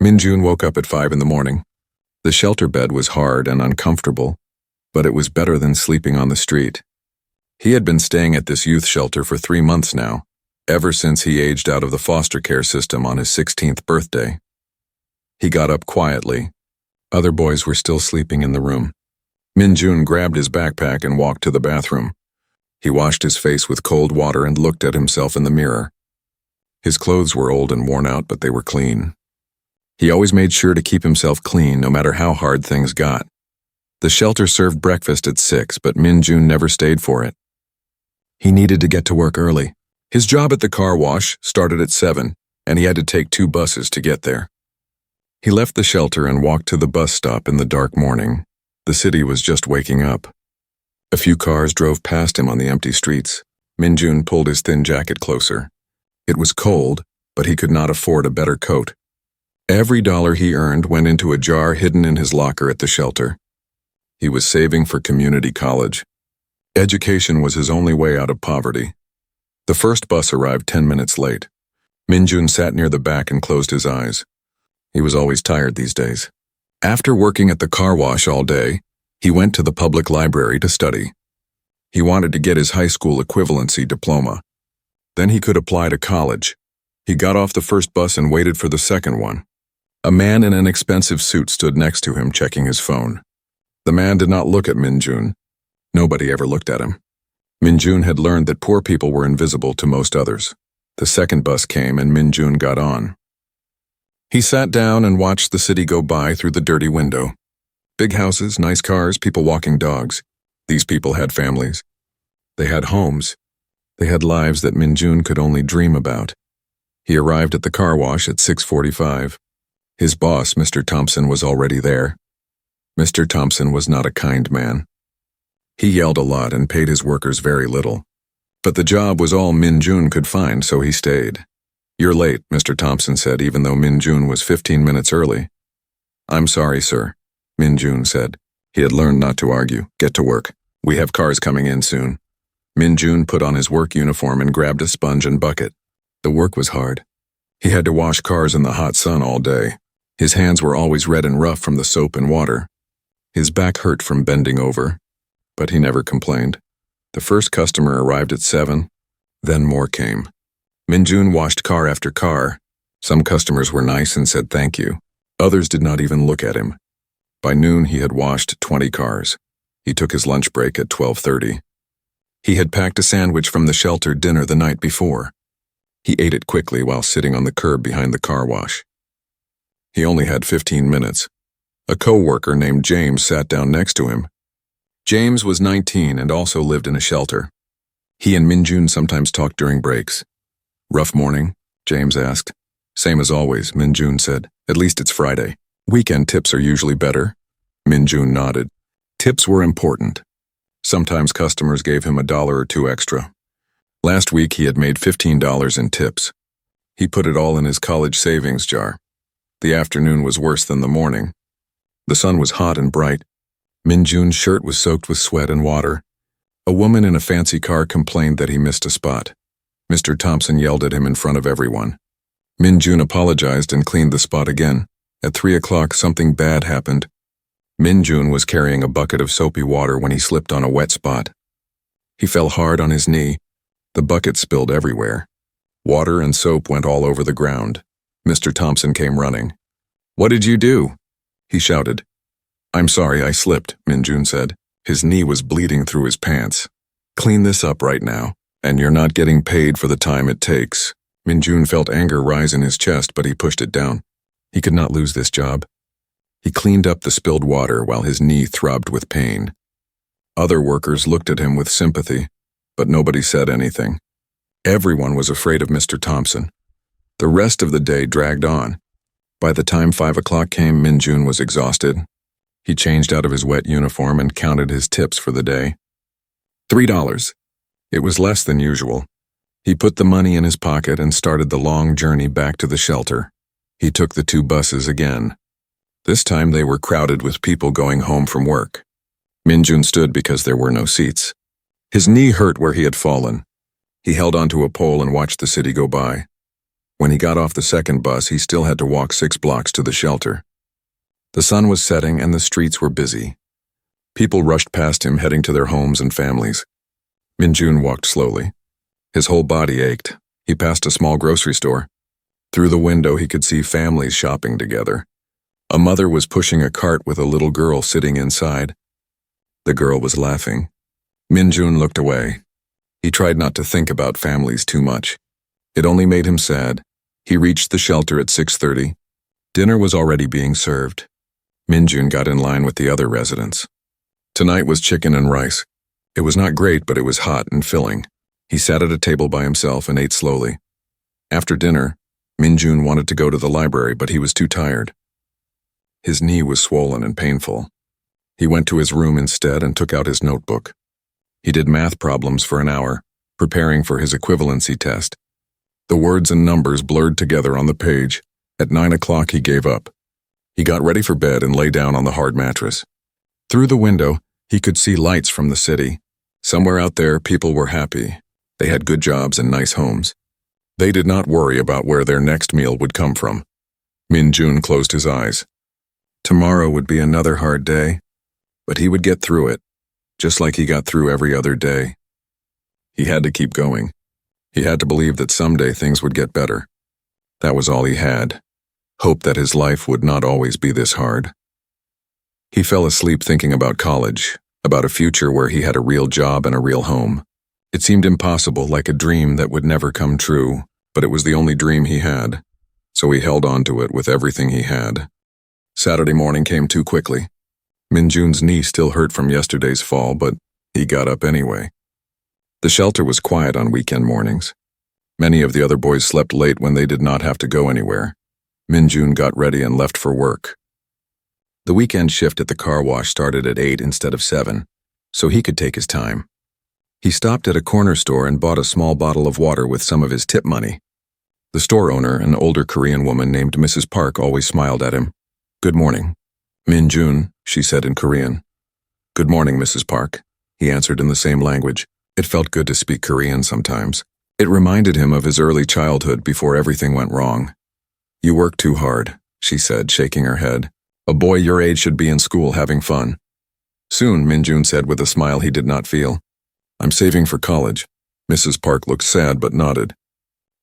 Minjun woke up at 5 in the morning. The shelter bed was hard and uncomfortable, but it was better than sleeping on the street. He had been staying at this youth shelter for 3 months now, ever since he aged out of the foster care system on his 16th birthday. He got up quietly. Other boys were still sleeping in the room. Minjun grabbed his backpack and walked to the bathroom. He washed his face with cold water and looked at himself in the mirror. His clothes were old and worn out, but they were clean. He always made sure to keep himself clean no matter how hard things got. The shelter served breakfast at 6, but Minjun never stayed for it. He needed to get to work early. His job at the car wash started at 7, and he had to take 2 buses to get there. He left the shelter and walked to the bus stop in the dark morning. The city was just waking up. A few cars drove past him on the empty streets. Minjun pulled his thin jacket closer. It was cold, but he could not afford a better coat. Every dollar he earned went into a jar hidden in his locker at the shelter. He was saving for community college. Education was his only way out of poverty. The first bus arrived 10 minutes late. Minjun sat near the back and closed his eyes. He was always tired these days. After working at the car wash all day, he went to the public library to study. He wanted to get his high school equivalency diploma. Then he could apply to college. He got off the first bus and waited for the second one. A man in an expensive suit stood next to him, checking his phone. The man did not look at Minjun. Nobody ever looked at him. Minjun had learned that poor people were invisible to most others. The second bus came and Minjun got on. He sat down and watched the city go by through the dirty window. Big houses, nice cars, people walking dogs. These people had families. They had homes. They had lives that Minjun could only dream about. He arrived at the car wash at 6:45. His boss, Mr. Thompson, was already there. Mr. Thompson was not a kind man. He yelled a lot and paid his workers very little. But the job was all Minjun could find, so he stayed. "You're late," Mr. Thompson said, even though Minjun was 15 minutes early. "I'm sorry, sir," Minjun said. He had learned not to argue. "Get to work. We have cars coming in soon." Minjun put on his work uniform and grabbed a sponge and bucket. The work was hard. He had to wash cars in the hot sun all day. His hands were always red and rough from the soap and water. His back hurt from bending over, but he never complained. The first customer arrived at 7, then more came. Minjun washed car after car. Some customers were nice and said thank you. Others did not even look at him. By noon, he had washed 20 cars. He took his lunch break at 12:30. He had packed a sandwich from the shelter dinner the night before. He ate it quickly while sitting on the curb behind the car wash. He only had 15 minutes. A co-worker named James sat down next to him. James was 19 and also lived in a shelter. He and Minjun sometimes talked during breaks. "Rough morning?" James asked. "Same as always," Minjun said. "At least it's Friday. Weekend tips are usually better." Minjun nodded. Tips were important. Sometimes customers gave him $1 or 2 extra. Last week he had made $15 in tips. He put it all in his college savings jar. The afternoon was worse than the morning. The sun was hot and bright. Minjun's shirt was soaked with sweat and water. A woman in a fancy car complained that he missed a spot. Mr. Thompson yelled at him in front of everyone. Minjun apologized and cleaned the spot again. At 3 o'clock, something bad happened. Minjun was carrying a bucket of soapy water when he slipped on a wet spot. He fell hard on his knee. The bucket spilled everywhere. Water and soap went all over the ground. Mr. Thompson came running. "What did you do?" he shouted. "I'm sorry, I slipped," Minjun said. His knee was bleeding through his pants. "Clean this up right now, and you're not getting paid for the time it takes." Minjun felt anger rise in his chest, but he pushed it down. He could not lose this job. He cleaned up the spilled water while his knee throbbed with pain. Other workers looked at him with sympathy, but nobody said anything. Everyone was afraid of Mr. Thompson. The rest of the day dragged on. By the time 5 o'clock came, Minjun was exhausted. He changed out of his wet uniform and counted his tips for the day. $3. It was less than usual. He put the money in his pocket and started the long journey back to the shelter. He took the 2 buses again. This time they were crowded with people going home from work. Minjun stood because there were no seats. His knee hurt where he had fallen. He held onto a pole and watched the city go by. When he got off the second bus, he still had to walk 6 blocks to the shelter. The sun was setting and the streets were busy. People rushed past him, heading to their homes and families. Minjun walked slowly. His whole body ached. He passed a small grocery store. Through the window, he could see families shopping together. A mother was pushing a cart with a little girl sitting inside. The girl was laughing. Minjun looked away. He tried not to think about families too much. It only made him sad. He reached the shelter at 6:30. Dinner was already being served. Minjun got in line with the other residents. Tonight was chicken and rice. It was not great, but it was hot and filling. He sat at a table by himself and ate slowly. After dinner, Minjun wanted to go to the library, but he was too tired. His knee was swollen and painful. He went to his room instead and took out his notebook. He did math problems for an hour, preparing for his equivalency test. The words and numbers blurred together on the page. At 9 o'clock, he gave up. He got ready for bed and lay down on the hard mattress. Through the window, he could see lights from the city. Somewhere out there, people were happy. They had good jobs and nice homes. They did not worry about where their next meal would come from. Minjun closed his eyes. Tomorrow would be another hard day, but he would get through it, just like he got through every other day. He had to keep going. He had to believe that someday things would get better. That was all he had. Hope that his life would not always be this hard. He fell asleep thinking about college, about a future where he had a real job and a real home. It seemed impossible, like a dream that would never come true, but it was the only dream he had, so he held on to it with everything he had. Saturday morning came too quickly. Minjun's knee still hurt from yesterday's fall, but he got up anyway. The shelter was quiet on weekend mornings. Many of the other boys slept late when they did not have to go anywhere. Minjun got ready and left for work. The weekend shift at the car wash started at 8 instead of 7, so he could take his time. He stopped at a corner store and bought a small bottle of water with some of his tip money. The store owner, an older Korean woman named Mrs. Park, always smiled at him. "Good morning." "Minjun," she said in Korean. "Good morning, Mrs. Park," he answered in the same language. It felt good to speak Korean sometimes. It reminded him of his early childhood before everything went wrong. "You work too hard," she said, shaking her head. "A boy your age should be in school having fun." "Soon," Minjun said with a smile he did not feel. "I'm saving for college." Mrs. Park looked sad but nodded.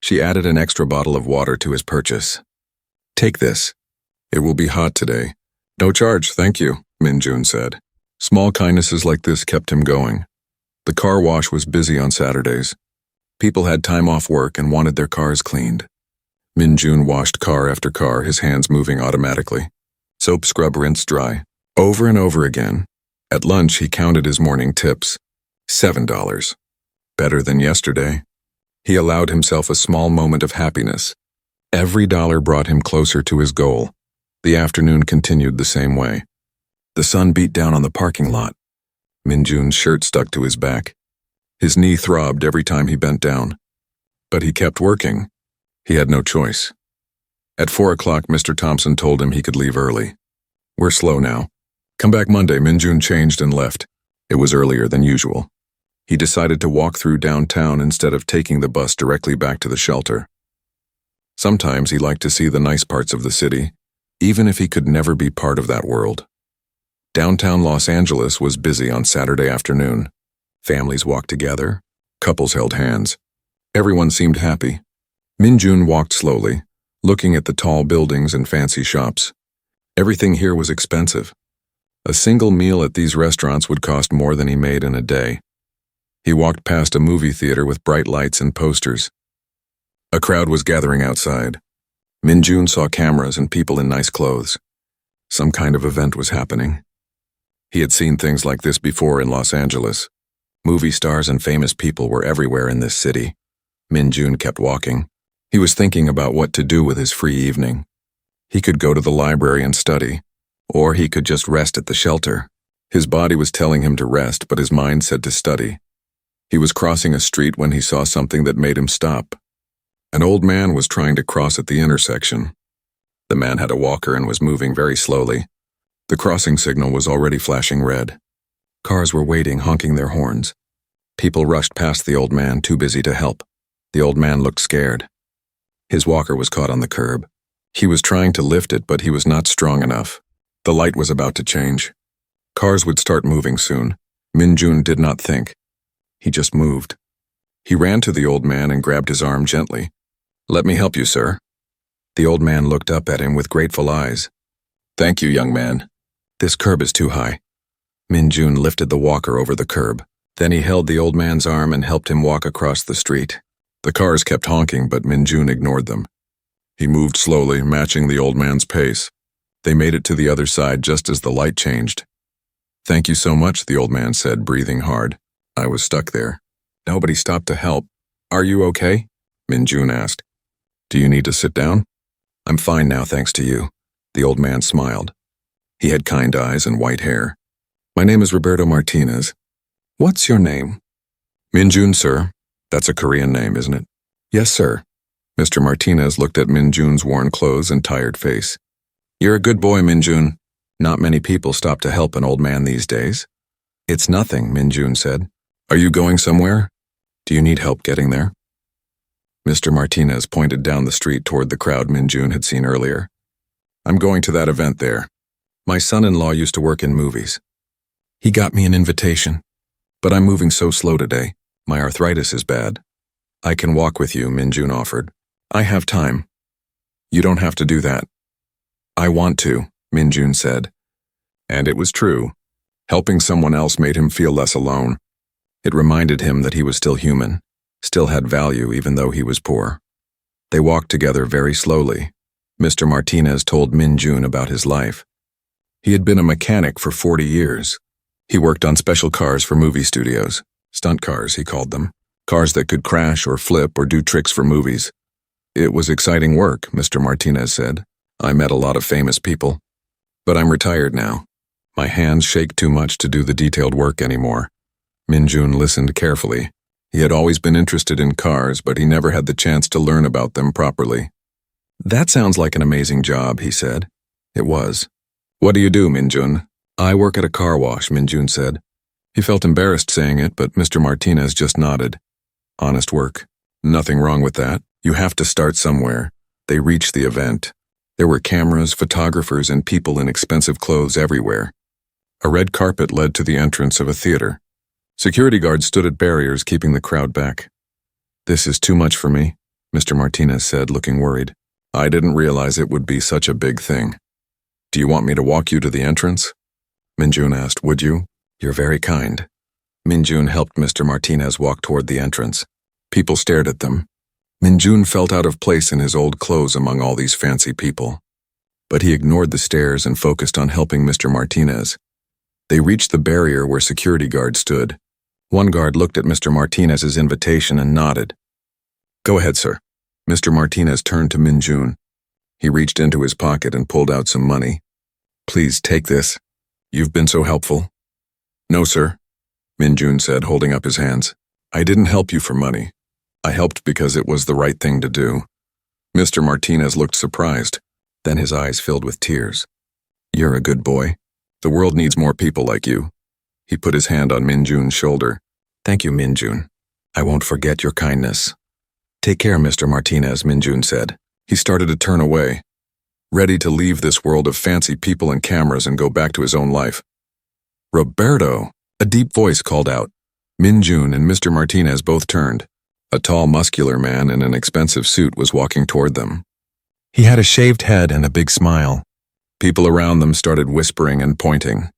She added an extra bottle of water to his purchase. "Take this. It will be hot today." "No charge, thank you," Minjun said. Small kindnesses like this kept him going. The car wash was busy on Saturdays. People had time off work and wanted their cars cleaned. Minjun washed car after car, his hands moving automatically. Soap, scrub, rinse, dry. Over and over again. At lunch, he counted his morning tips. $7. Better than yesterday. He allowed himself a small moment of happiness. Every dollar brought him closer to his goal. The afternoon continued the same way. The sun beat down on the parking lot. Minjun's shirt stuck to his back. His knee throbbed every time he bent down. But he kept working. He had no choice. At 4 o'clock, Mr. Thompson told him he could leave early. "We're slow now. Come back Monday." Minjun changed and left. It was earlier than usual. He decided to walk through downtown instead of taking the bus directly back to the shelter. Sometimes he liked to see the nice parts of the city, even if he could never be part of that world. Downtown Los Angeles was busy on Saturday afternoon. Families walked together. Couples held hands. Everyone seemed happy. Minjun walked slowly, looking at the tall buildings and fancy shops. Everything here was expensive. A single meal at these restaurants would cost more than he made in a day. He walked past a movie theater with bright lights and posters. A crowd was gathering outside. Minjun saw cameras and people in nice clothes. Some kind of event was happening. He had seen things like this before in Los Angeles. Movie stars and famous people were everywhere in this city. Minjun kept walking. He was thinking about what to do with his free evening. He could go to the library and study, or he could just rest at the shelter. His body was telling him to rest, but his mind said to study. He was crossing a street when he saw something that made him stop. An old man was trying to cross at the intersection. The man had a walker and was moving very slowly. The crossing signal was already flashing red. Cars were waiting, honking their horns. People rushed past the old man, too busy to help. The old man looked scared. His walker was caught on the curb. He was trying to lift it, but he was not strong enough. The light was about to change. Cars would start moving soon. Min-jun did not think. He just moved. He ran to the old man and grabbed his arm gently. "Let me help you, sir." The old man looked up at him with grateful eyes. "Thank you, young man. This curb is too high." Min-jun lifted the walker over the curb. Then he held the old man's arm and helped him walk across the street. The cars kept honking, but Min-jun ignored them. He moved slowly, matching the old man's pace. They made it to the other side just as the light changed. "Thank you so much," the old man said, breathing hard. "I was stuck there. Nobody stopped to help." "Are you okay?" Min-jun asked. "Do you need to sit down?" "I'm fine now, thanks to you." The old man smiled. He had kind eyes and white hair. "My name is Roberto Martinez." "What's your name?" "Min-jun, sir. That's a Korean name, isn't it?" "Yes, sir." Mr. Martinez looked at Min-jun's worn clothes and tired face. "You're a good boy, Min-jun. Not many people stop to help an old man these days." "It's nothing," Min-jun said. "Are you going somewhere? Do you need help getting there?" Mr. Martinez pointed down the street toward the crowd Min-jun had seen earlier. "I'm going to that event there. My son-in-law used to work in movies. He got me an invitation. But I'm moving so slow today. My arthritis is bad." "I can walk with you," Min-jun offered. "I have time." "You don't have to do that." "I want to," Min-jun said. And it was true. Helping someone else made him feel less alone. It reminded him that he was still human, still had value even though he was poor. They walked together very slowly. Mr. Martinez told Min-jun about his life. He had been a mechanic for 40 years. He worked on special cars for movie studios. Stunt cars, he called them. Cars that could crash or flip or do tricks for movies. "It was exciting work," Mr. Martinez said. "I met a lot of famous people. But I'm retired now. My hands shake too much to do the detailed work anymore." Min-jun listened carefully. He had always been interested in cars, but he never had the chance to learn about them properly. "That sounds like an amazing job," he said. It was. "What do you do, Min-jun?" "I work at a car wash," Min-jun said. He felt embarrassed saying it, but Mr. Martinez just nodded. "Honest work. Nothing wrong with that. You have to start somewhere." They reached the event. There were cameras, photographers, and people in expensive clothes everywhere. A red carpet led to the entrance of a theater. Security guards stood at barriers, keeping the crowd back. "This is too much for me," Mr. Martinez said, looking worried. "I didn't realize it would be such a big thing." "Do you want me to walk you to the entrance?" Min-jun asked. "Would you?" "You're very kind." Min-jun helped Mr. Martinez walk toward the entrance. People stared at them. Min-jun felt out of place in his old clothes among all these fancy people. But he ignored the stares and focused on helping Mr. Martinez. They reached the barrier where security guards stood. One guard looked at Mr. Martinez's invitation and nodded. "Go ahead, sir." Mr. Martinez turned to Min-jun. He reached into his pocket and pulled out some money. "Please take this. You've been so helpful." "No, sir," Min-jun said, holding up his hands. "I didn't help you for money. I helped because it was the right thing to do." Mr. Martinez looked surprised. Then his eyes filled with tears. "You're a good boy. The world needs more people like you." He put his hand on Min-jun's shoulder. "Thank you, Min-jun. I won't forget your kindness." "Take care, Mr. Martinez," Min-jun said. He started to turn away, ready to leave this world of fancy people and cameras and go back to his own life. "Roberto!" A deep voice called out. Min-jun and Mr. Martinez both turned. A tall, muscular man in an expensive suit was walking toward them. He had a shaved head and a big smile. People around them started whispering and pointing.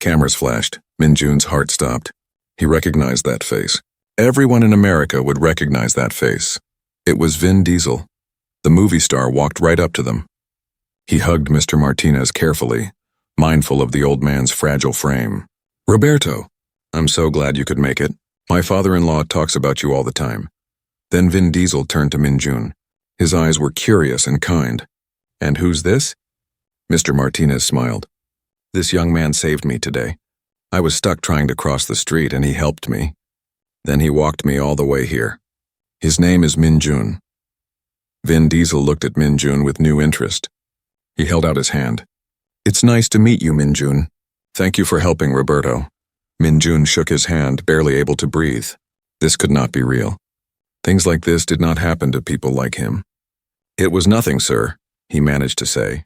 Cameras flashed. Min-jun's heart stopped. He recognized that face. Everyone in America would recognize that face. It was Vin Diesel. The movie star walked right up to them. He hugged Mr. Martinez carefully, mindful of the old man's fragile frame. "Roberto, I'm so glad you could make it. My father-in-law talks about you all the time." Then Vin Diesel turned to Min-jun. His eyes were curious and kind. "And who's this?" Mr. Martinez smiled. "This young man saved me today. I was stuck trying to cross the street and he helped me. Then he walked me all the way here. His name is Min-jun." Vin Diesel looked at Min-jun with new interest. He held out his hand. "It's nice to meet you, Min-jun. Thank you for helping, Roberto." Min-jun shook his hand, barely able to breathe. This could not be real. Things like this did not happen to people like him. It was nothing, sir, he managed to say.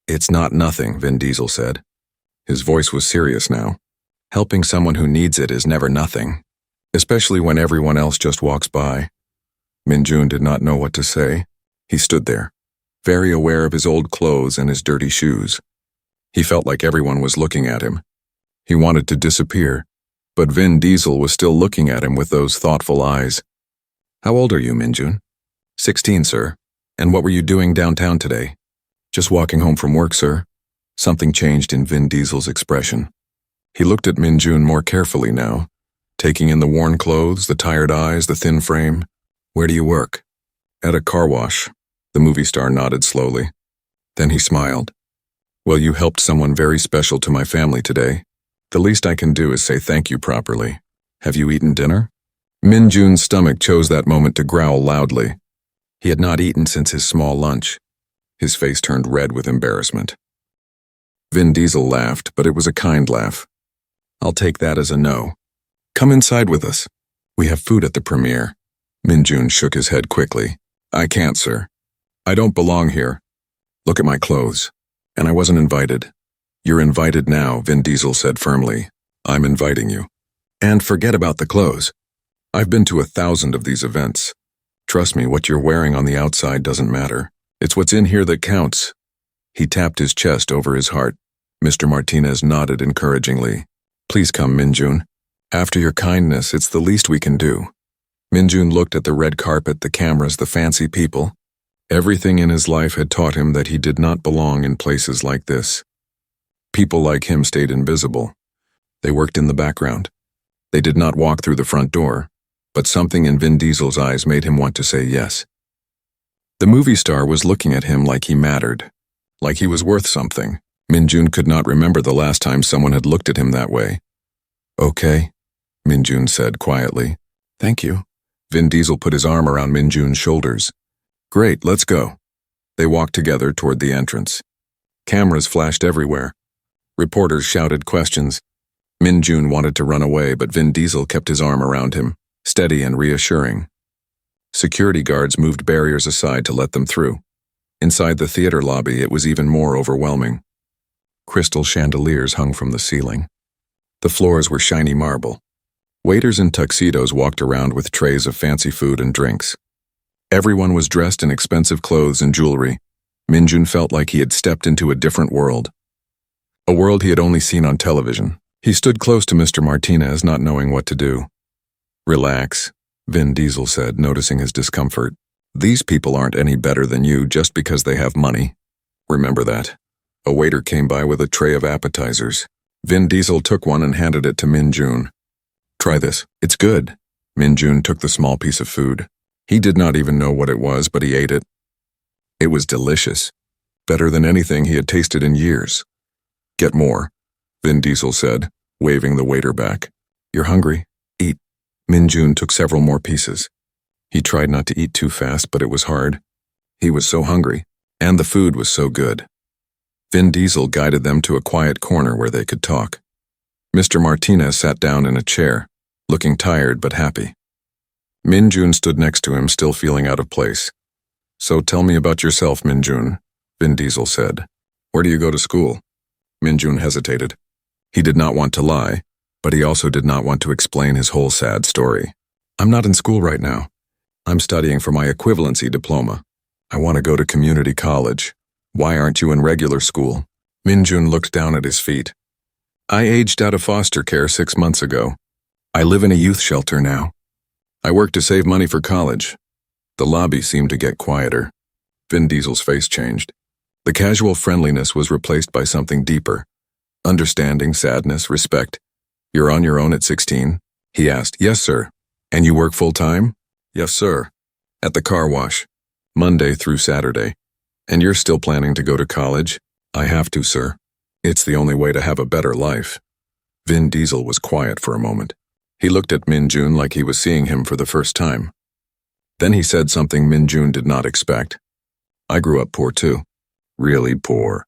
It's not nothing, Vin Diesel said. His voice was serious now. Helping someone who needs it is never nothing, especially when everyone else just walks by. Min-jun did not know what to say. He stood there, very aware of his old clothes and his dirty shoes. He felt like everyone was looking at him. He wanted to disappear, but Vin Diesel was still looking at him with those thoughtful eyes. How old are you, Min-jun? 16, sir. And what were you doing downtown today? Just walking home from work, sir. Something changed in Vin Diesel's expression. He looked at Min-jun more carefully now, taking in the worn clothes, the tired eyes, the thin frame. Where do you work? At a car wash. The movie star nodded slowly. Then he smiled. Well, you helped someone very special to my family today. The least I can do is say thank you properly. Have you eaten dinner? Min-jun's stomach chose that moment to growl loudly. He had not eaten since his small lunch. His face turned red with embarrassment. Vin Diesel laughed, but it was a kind laugh. I'll take that as a no. Come inside with us. We have food at the premiere. Min-jun shook his head quickly. I can't, sir. I don't belong here. Look at my clothes. And I wasn't invited. You're invited now, Vin Diesel said firmly. I'm inviting you. And forget about the clothes. I've been to 1,000 of these events. Trust me, what you're wearing on the outside doesn't matter. It's what's in here that counts. He tapped his chest over his heart. Mr. Martinez nodded encouragingly. Please come, Min-jun. After your kindness, it's the least we can do. Min-jun looked at the red carpet, the cameras, the fancy people. Everything in his life had taught him that he did not belong in places like this. People like him stayed invisible. They worked in the background. They did not walk through the front door, but something in Vin Diesel's eyes made him want to say yes. The movie star was looking at him like he mattered, like he was worth something. Min-jun could not remember the last time someone had looked at him that way. Okay, Min-jun said quietly. Thank you. Vin Diesel put his arm around Min-jun's shoulders. Great, let's go. They walked together toward the entrance. Cameras flashed everywhere. Reporters shouted questions. Min-jun wanted to run away, but Vin Diesel kept his arm around him, steady and reassuring. Security guards moved barriers aside to let them through. Inside the theater lobby, it was even more overwhelming. Crystal chandeliers hung from the ceiling. The floors were shiny marble. Waiters in tuxedos walked around with trays of fancy food and drinks. Everyone was dressed in expensive clothes and jewelry. Min-jun felt like he had stepped into a different world. A world he had only seen on television. He stood close to Mr. Martinez, not knowing what to do. Relax, Vin Diesel said, noticing his discomfort. These people aren't any better than you just because they have money. Remember that. A waiter came by with a tray of appetizers. Vin Diesel took one and handed it to Min-jun. Try this. It's good. Min-jun took the small piece of food. He did not even know what it was, but he ate it. It was delicious. Better than anything he had tasted in years. Get more, Vin Diesel said, waving the waiter back. You're hungry? Eat. Min-jun took several more pieces. He tried not to eat too fast, but it was hard. He was so hungry, and the food was so good. Vin Diesel guided them to a quiet corner where they could talk. Mr. Martinez sat down in a chair, looking tired but happy. Min-jun stood next to him, still feeling out of place. So tell me about yourself, Min-jun, Vin Diesel said. Where do you go to school? Min-jun hesitated. He did not want to lie, but he also did not want to explain his whole sad story. I'm not in school right now. I'm studying for my equivalency diploma. I want to go to community college. Why aren't you in regular school? Min-jun looked down at his feet. I aged out of foster care 6 months ago. I live in a youth shelter now. I work to save money for college. The lobby seemed to get quieter. Vin Diesel's face changed. The casual friendliness was replaced by something deeper. Understanding, sadness, respect. You're on your own at 16? He asked. Yes, sir. And you work full-time? Yes, sir. At the car wash. Monday through Saturday. And you're still planning to go to college? I have to, sir. It's the only way to have a better life. Vin Diesel was quiet for a moment. He looked at Min-jun like he was seeing him for the first time. Then he said something Min-jun did not expect. I grew up poor too. Really poor.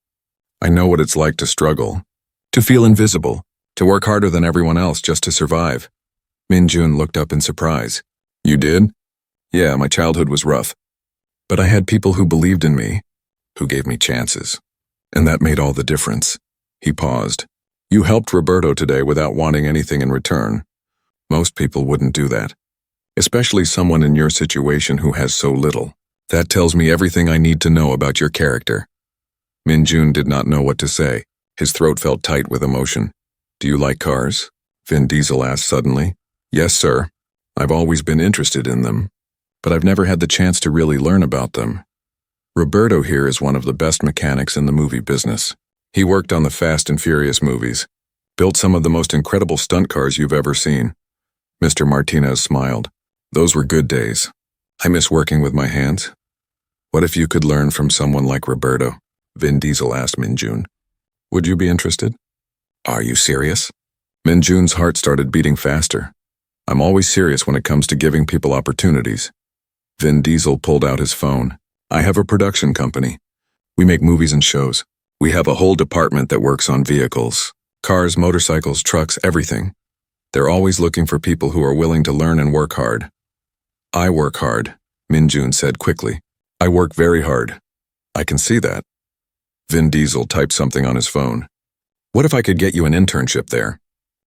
I know what it's like to struggle, to feel invisible, to work harder than everyone else just to survive. Min-jun looked up in surprise. You did? Yeah, my childhood was rough. But I had people who believed in me, who gave me chances. And that made all the difference. He paused. You helped Roberto today without wanting anything in return. Most people wouldn't do that. Especially someone in your situation who has so little. That tells me everything I need to know about your character. Min-jun did not know what to say. His throat felt tight with emotion. Do you like cars? Vin Diesel asked suddenly. Yes, sir. I've always been interested in them. But I've never had the chance to really learn about them. Roberto here is one of the best mechanics in the movie business. He worked on the Fast and Furious movies, built some of the most incredible stunt cars you've ever seen. Mr. Martinez smiled. Those were good days. I miss working with my hands. What if you could learn from someone like Roberto? Vin Diesel asked Min-jun. Would you be interested? Are you serious? Min-jun's heart started beating faster. I'm always serious when it comes to giving people opportunities. Vin Diesel pulled out his phone. I have a production company. We make movies and shows. We have a whole department that works on vehicles. Cars, motorcycles, trucks, everything. They're always looking for people who are willing to learn and work hard. I work hard, Min-jun said quickly. I work very hard. I can see that. Vin Diesel typed something on his phone. What if I could get you an internship there?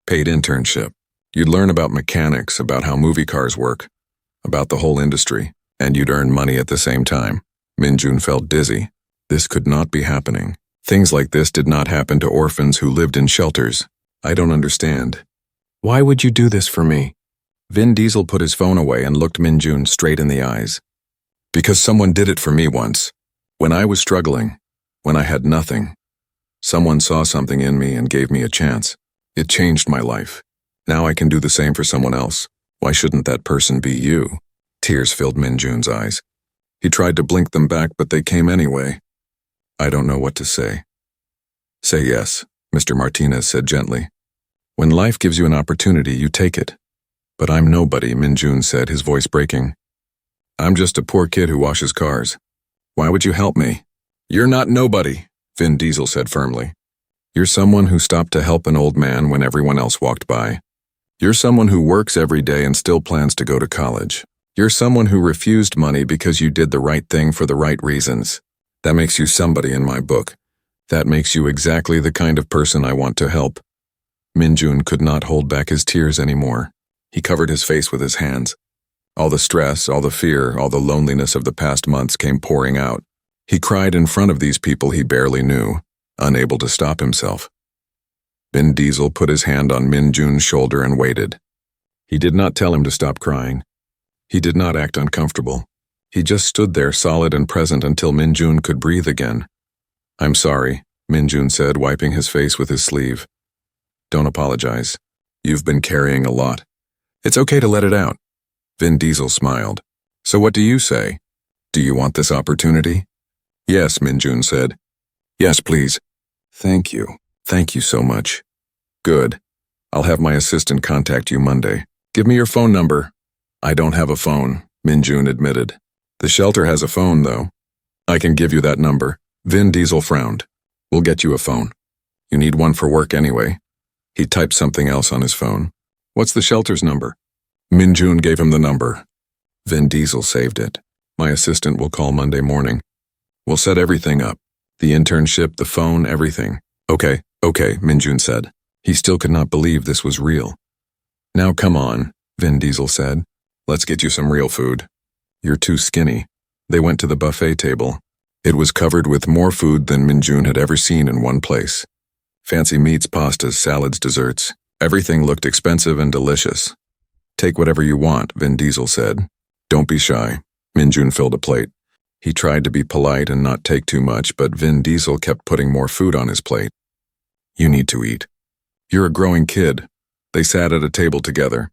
Paid internship. You'd learn about mechanics, about how movie cars work, about the whole industry, and you'd earn money at the same time. Min-jun felt dizzy. This could not be happening. Things like this did not happen to orphans who lived in shelters. I don't understand. Why would you do this for me? Vin Diesel put his phone away and looked Min-jun straight in the eyes. Because someone did it for me once. When I was struggling. When I had nothing. Someone saw something in me and gave me a chance. It changed my life. Now I can do the same for someone else. Why shouldn't that person be you? Tears filled Min-jun's eyes. He tried to blink them back, but they came anyway. I don't know what to say. Say yes, Mr. Martinez said gently. When life gives you an opportunity, you take it. But I'm nobody, Min-jun said, his voice breaking. I'm just a poor kid who washes cars. Why would you help me? You're not nobody, Vin Diesel said firmly. You're someone who stopped to help an old man when everyone else walked by. You're someone who works every day and still plans to go to college. You're someone who refused money because you did the right thing for the right reasons. That makes you somebody in my book. That makes you exactly the kind of person I want to help. Min-jun could not hold back his tears anymore. He covered his face with his hands. All the stress, all the fear, all the loneliness of the past months came pouring out. He cried in front of these people he barely knew, unable to stop himself. Vin Diesel put his hand on Min-jun's shoulder and waited. He did not tell him to stop crying. He did not act uncomfortable. He just stood there solid and present until Min-jun could breathe again. I'm sorry, Min-jun said, wiping his face with his sleeve. Don't apologize. You've been carrying a lot. It's okay to let it out. Vin Diesel smiled. So what do you say? Do you want this opportunity? Yes, Min-jun said. Yes, please. Thank you. Thank you so much. Good. I'll have my assistant contact you Monday. Give me your phone number. I don't have a phone, Min-jun admitted. The shelter has a phone, though. I can give you that number. Vin Diesel frowned. We'll get you a phone. You need one for work anyway. He typed something else on his phone. What's the shelter's number? Min-jun gave him the number. Vin Diesel saved it. My assistant will call Monday morning. We'll set everything up. The internship, the phone, everything. Okay, Min-jun said. He still could not believe this was real. Now come on, Vin Diesel said. Let's get you some real food. You're too skinny. They went to the buffet table. It was covered with more food than Min-jun had ever seen in one place. Fancy meats, pastas, salads, desserts. Everything looked expensive and delicious. Take whatever you want, Vin Diesel said. Don't be shy. Min-jun filled a plate. He tried to be polite and not take too much, but Vin Diesel kept putting more food on his plate. You need to eat. You're a growing kid. They sat at a table together.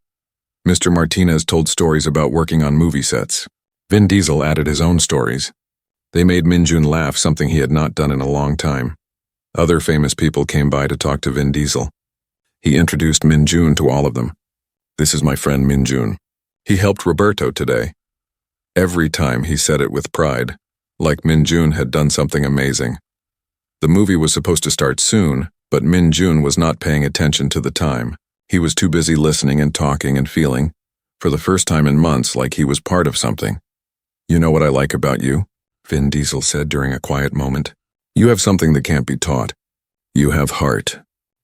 Mr. Martinez told stories about working on movie sets. Vin Diesel added his own stories. They made Min-jun laugh, something he had not done in a long time. Other famous people came by to talk to Vin Diesel. He introduced Min-jun to all of them. This is my friend Min-jun. He helped Roberto today. Every time he said it with pride, like Min-jun had done something amazing. The movie was supposed to start soon, but Min-jun was not paying attention to the time. He was too busy listening and talking and feeling, for the first time in months, like he was part of something. You know what I like about you? Vin Diesel said during a quiet moment. You have something that can't be taught. You have heart.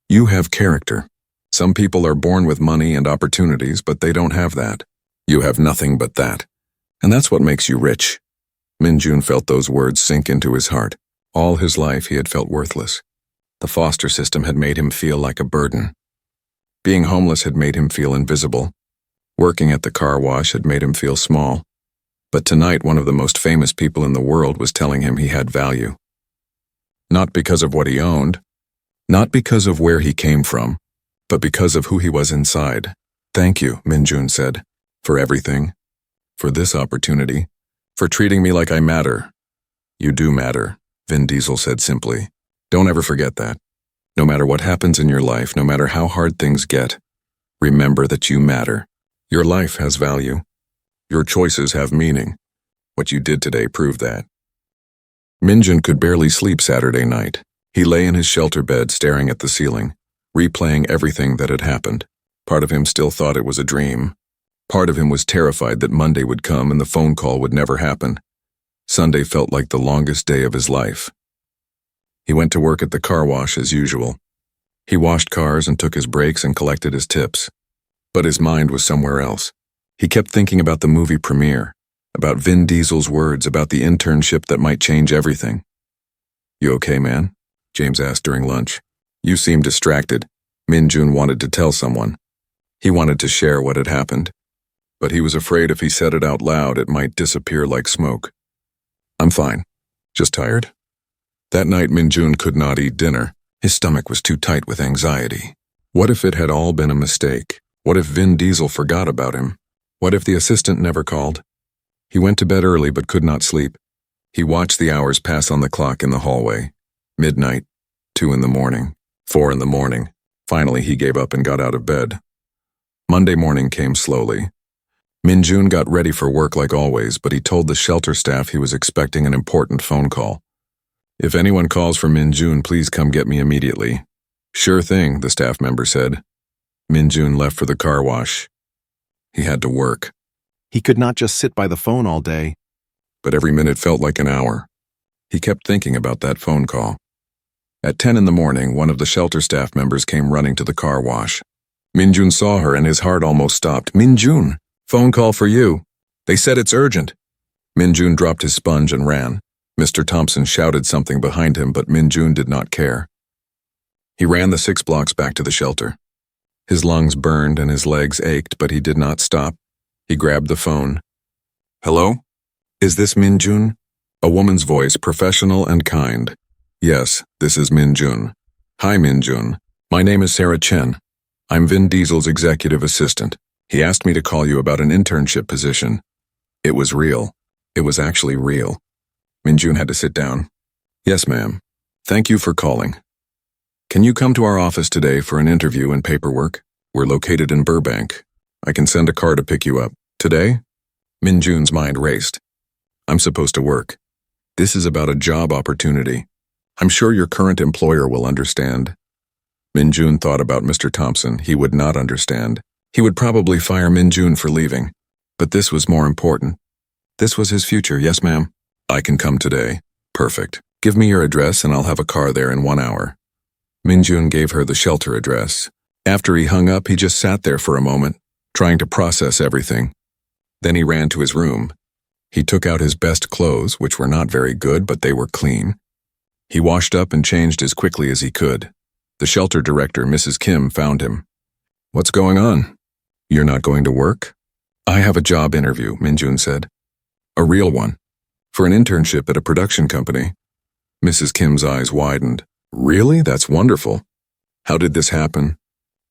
You have character. Some people are born with money and opportunities, but they don't have that. You have nothing but that. And that's what makes you rich. Min-jun felt those words sink into his heart. All his life he had felt worthless. The foster system had made him feel like a burden. Being homeless had made him feel invisible. Working at the car wash had made him feel small. But tonight one of the most famous people in the world was telling him he had value. Not because of what he owned, not because of where he came from, but because of who he was inside. Thank you, Min-jun said, for everything, for this opportunity, for treating me like I matter. You do matter, Vin Diesel said simply. Don't ever forget that. No matter what happens in your life, no matter how hard things get, remember that you matter. Your life has value. Your choices have meaning. What you did today proved that. Min-jun could barely sleep Saturday night. He lay in his shelter bed staring at the ceiling, replaying everything that had happened. Part of him still thought it was a dream. Part of him was terrified that Monday would come and the phone call would never happen. Sunday felt like the longest day of his life. He went to work at the car wash as usual. He washed cars and took his breaks and collected his tips. But his mind was somewhere else. He kept thinking about the movie premiere, about Vin Diesel's words, about the internship that might change everything. You okay, man? James asked during lunch. You seem distracted. Min-jun wanted to tell someone. He wanted to share what had happened. But he was afraid if he said it out loud, it might disappear like smoke. I'm fine. Just tired? That night, Min-jun could not eat dinner. His stomach was too tight with anxiety. What if it had all been a mistake? What if Vin Diesel forgot about him? What if the assistant never called? He went to bed early but could not sleep. He watched the hours pass on the clock in the hallway. Midnight, 2 in the morning, 4 in the morning. Finally, he gave up and got out of bed. Monday morning came slowly. Min-jun got ready for work like always, but he told the shelter staff he was expecting an important phone call. If anyone calls for Min-jun, please come get me immediately. Sure thing, the staff member said. Min-jun left for the car wash. He had to work. He could not just sit by the phone all day. But every minute felt like an hour. He kept thinking about that phone call. At 10 in the morning, one of the shelter staff members came running to the car wash. Min-jun saw her and his heart almost stopped. Min-jun, phone call for you. They said it's urgent. Min-jun dropped his sponge and ran. Mr. Thompson shouted something behind him, but Min-jun did not care. He ran the 6 blocks back to the shelter. His lungs burned and his legs ached, but he did not stop. He grabbed the phone. Hello? Is this Min-jun? A woman's voice, professional and kind. Yes, this is Min-jun. Hi, Min-jun. My name is Sarah Chen. I'm Vin Diesel's executive assistant. He asked me to call you about an internship position. It was real. It was actually real. Min-jun had to sit down. Yes, ma'am. Thank you for calling. Can you come to our office today for an interview and paperwork? We're located in Burbank. I can send a car to pick you up. Today? Min-jun's mind raced. I'm supposed to work. This is about a job opportunity. I'm sure your current employer will understand. Min-jun thought about Mr. Thompson. He would not understand. He would probably fire Min-jun for leaving. But this was more important. This was his future. Yes, ma'am. I can come today. Perfect. Give me your address and I'll have a car there in 1 hour. Min-jun gave her the shelter address. After he hung up, he just sat there for a moment, trying to process everything. Then he ran to his room. He took out his best clothes, which were not very good, but they were clean. He washed up and changed as quickly as he could. The shelter director, Mrs. Kim, found him. What's going on? You're not going to work? I have a job interview, Min-jun said. A real one. For an internship at a production company. Mrs. Kim's eyes widened. Really? That's wonderful. How did this happen?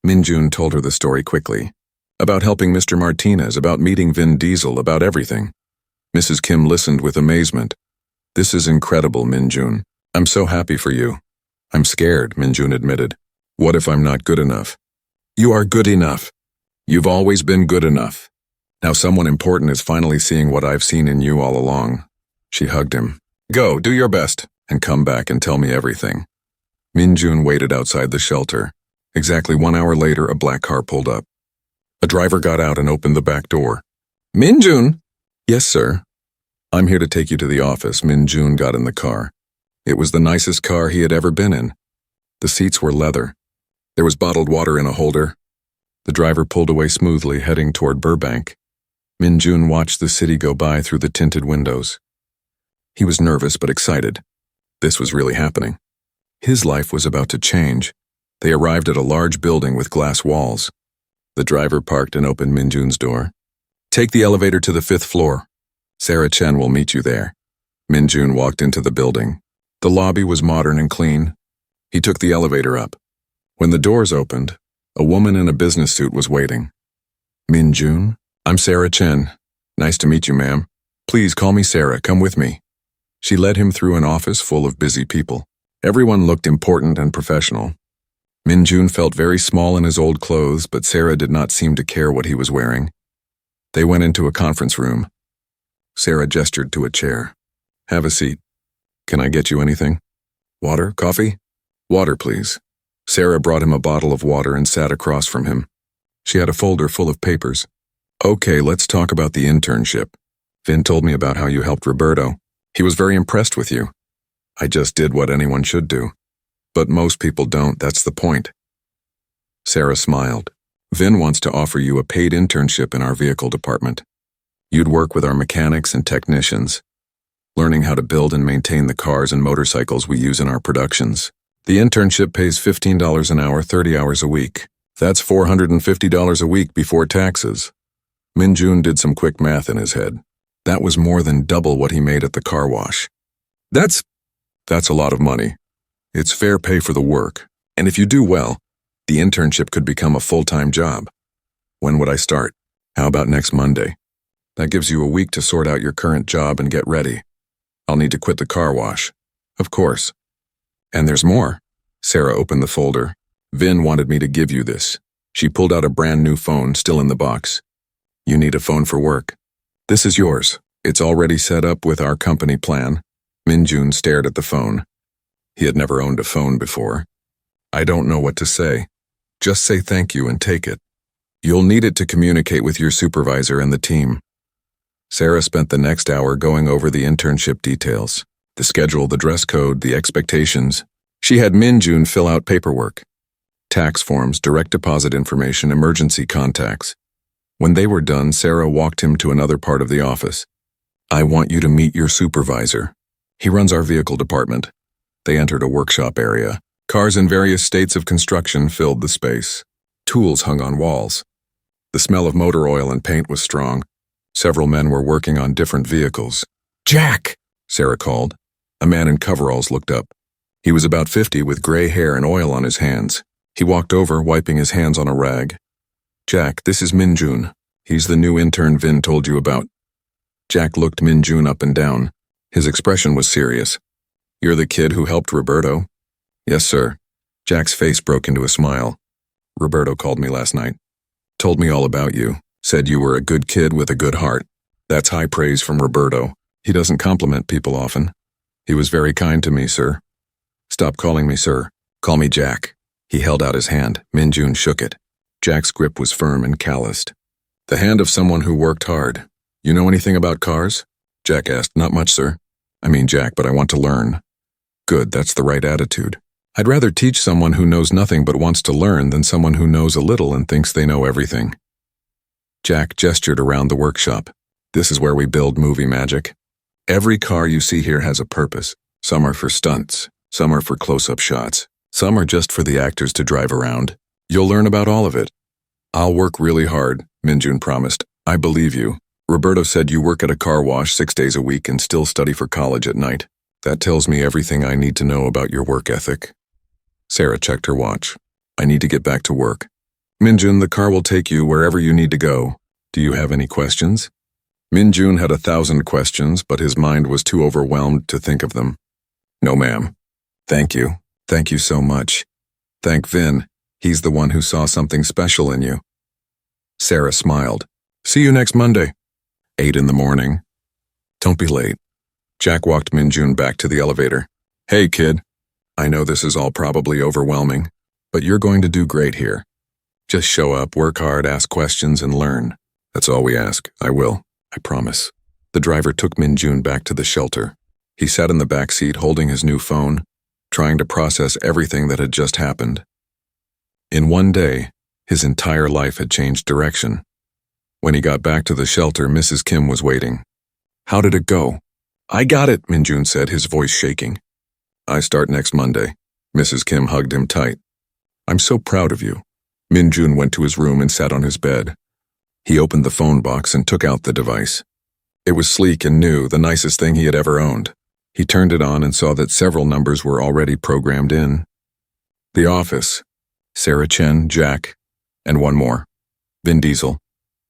Min-jun told her the story quickly. About helping Mr. Martinez, about meeting Vin Diesel, about everything. Mrs. Kim listened with amazement. This is incredible, Min-jun. I'm so happy for you. I'm scared, Min-jun admitted. What if I'm not good enough? You are good enough. You've always been good enough. Now someone important is finally seeing what I've seen in you all along. She hugged him. Go, do your best, and come back and tell me everything. Min-jun waited outside the shelter. Exactly 1 hour later, a black car pulled up. A driver got out and opened the back door. Min-jun? Yes, sir. I'm here to take you to the office. Min-jun got in the car. It was the nicest car he had ever been in. The seats were leather. There was bottled water in a holder. The driver pulled away smoothly, heading toward Burbank. Min-jun watched the city go by through the tinted windows. He was nervous but excited. This was really happening. His life was about to change. They arrived at a large building with glass walls. The driver parked and opened Min-jun's door. Take the elevator to the 5th floor. Sarah Chen will meet you there. Min-jun walked into the building. The lobby was modern and clean. He took the elevator up. When the doors opened, a woman in a business suit was waiting. Min-jun? I'm Sarah Chen. Nice to meet you, ma'am. Please call me Sarah. Come with me. She led him through an office full of busy people. Everyone looked important and professional. Min-jun felt very small in his old clothes, but Sarah did not seem to care what he was wearing. They went into a conference room. Sarah gestured to a chair. Have a seat. Can I get you anything? Water? Coffee? Water, please. Sarah brought him a bottle of water and sat across from him. She had a folder full of papers. Okay, let's talk about the internship. Vin told me about how you helped Roberto. He was very impressed with you. I just did what anyone should do. But most people don't, that's the point. Sarah smiled. Vin wants to offer you a paid internship in our vehicle department. You'd work with our mechanics and technicians, learning how to build and maintain the cars and motorcycles we use in our productions. The internship pays $15 an hour, 30 hours a week. That's $450 a week before taxes. Min-jun did some quick math in his head. That was more than double what he made at the car wash. That's a lot of money. It's fair pay for the work, and if you do well, the internship could become a full-time job. When would I start? How about next Monday? That gives you a week to sort out your current job and get ready. I'll need to quit the car wash. Of course. And there's more. Sarah opened the folder. Vin wanted me to give you this. She pulled out a brand new phone, still in the box. You need a phone for work. This is yours. It's already set up with our company plan. Min-jun stared at the phone. He had never owned a phone before. I don't know what to say. Just say thank you and take it. You'll need it to communicate with your supervisor and the team. Sarah spent the next hour going over the internship details, the schedule, the dress code, the expectations. She had Min-jun fill out paperwork, tax forms, direct deposit information, emergency contacts. When they were done, Sarah walked him to another part of the office. I want you to meet your supervisor. He runs our vehicle department. They entered a workshop area. Cars in various states of construction filled the space. Tools hung on walls. The smell of motor oil and paint was strong. Several men were working on different vehicles. Jack! Sarah called. A man in coveralls looked up. He was about 50 with gray hair and oil on his hands. He walked over, wiping his hands on a rag. Jack, this is Min-jun. He's the new intern Vin told you about. Jack looked Min-jun up and down. His expression was serious. You're the kid who helped Roberto? Yes, sir. Jack's face broke into a smile. Roberto called me last night. Told me all about you. Said you were a good kid with a good heart. That's high praise from Roberto. He doesn't compliment people often. He was very kind to me, sir. Stop calling me sir. Call me Jack. He held out his hand. Min-jun shook it. Jack's grip was firm and calloused. The hand of someone who worked hard. You know anything about cars? Jack asked. Not much, sir. I mean, Jack, but I want to learn. Good, that's the right attitude. I'd rather teach someone who knows nothing but wants to learn than someone who knows a little and thinks they know everything. Jack gestured around the workshop. This is where we build movie magic. Every car you see here has a purpose. Some are for stunts. Some are for close-up shots. Some are just for the actors to drive around. You'll learn about all of it. I'll work really hard, Min-jun promised. I believe you. Roberto said you work at a car wash 6 days a week and still study for college at night. That tells me everything I need to know about your work ethic. Sarah checked her watch. I need to get back to work. Min-jun, the car will take you wherever you need to go. Do you have any questions? Min-jun had 1,000 questions, but his mind was too overwhelmed to think of them. No, ma'am. Thank you. Thank you so much. Thank Vin. He's the one who saw something special in you. Sarah smiled. See you next Monday. 8 in the morning. Don't be late. Jack walked Min-jun back to the elevator. Hey, kid. I know this is all probably overwhelming, but you're going to do great here. Just show up, work hard, ask questions, and learn. That's all we ask. I will. I promise. The driver took Min-jun back to the shelter. He sat in the back seat holding his new phone, trying to process everything that had just happened. In one day, his entire life had changed direction. When he got back to the shelter, Mrs. Kim was waiting. "How did it go?" "I got it," Min-jun said, his voice shaking. "I start next Monday." Mrs. Kim hugged him tight. "I'm so proud of you." Min-jun went to his room and sat on his bed. He opened the phone box and took out the device. It was sleek and new, the nicest thing he had ever owned. He turned it on and saw that several numbers were already programmed in. The office, Sarah Chen, Jack, and one more, Vin Diesel.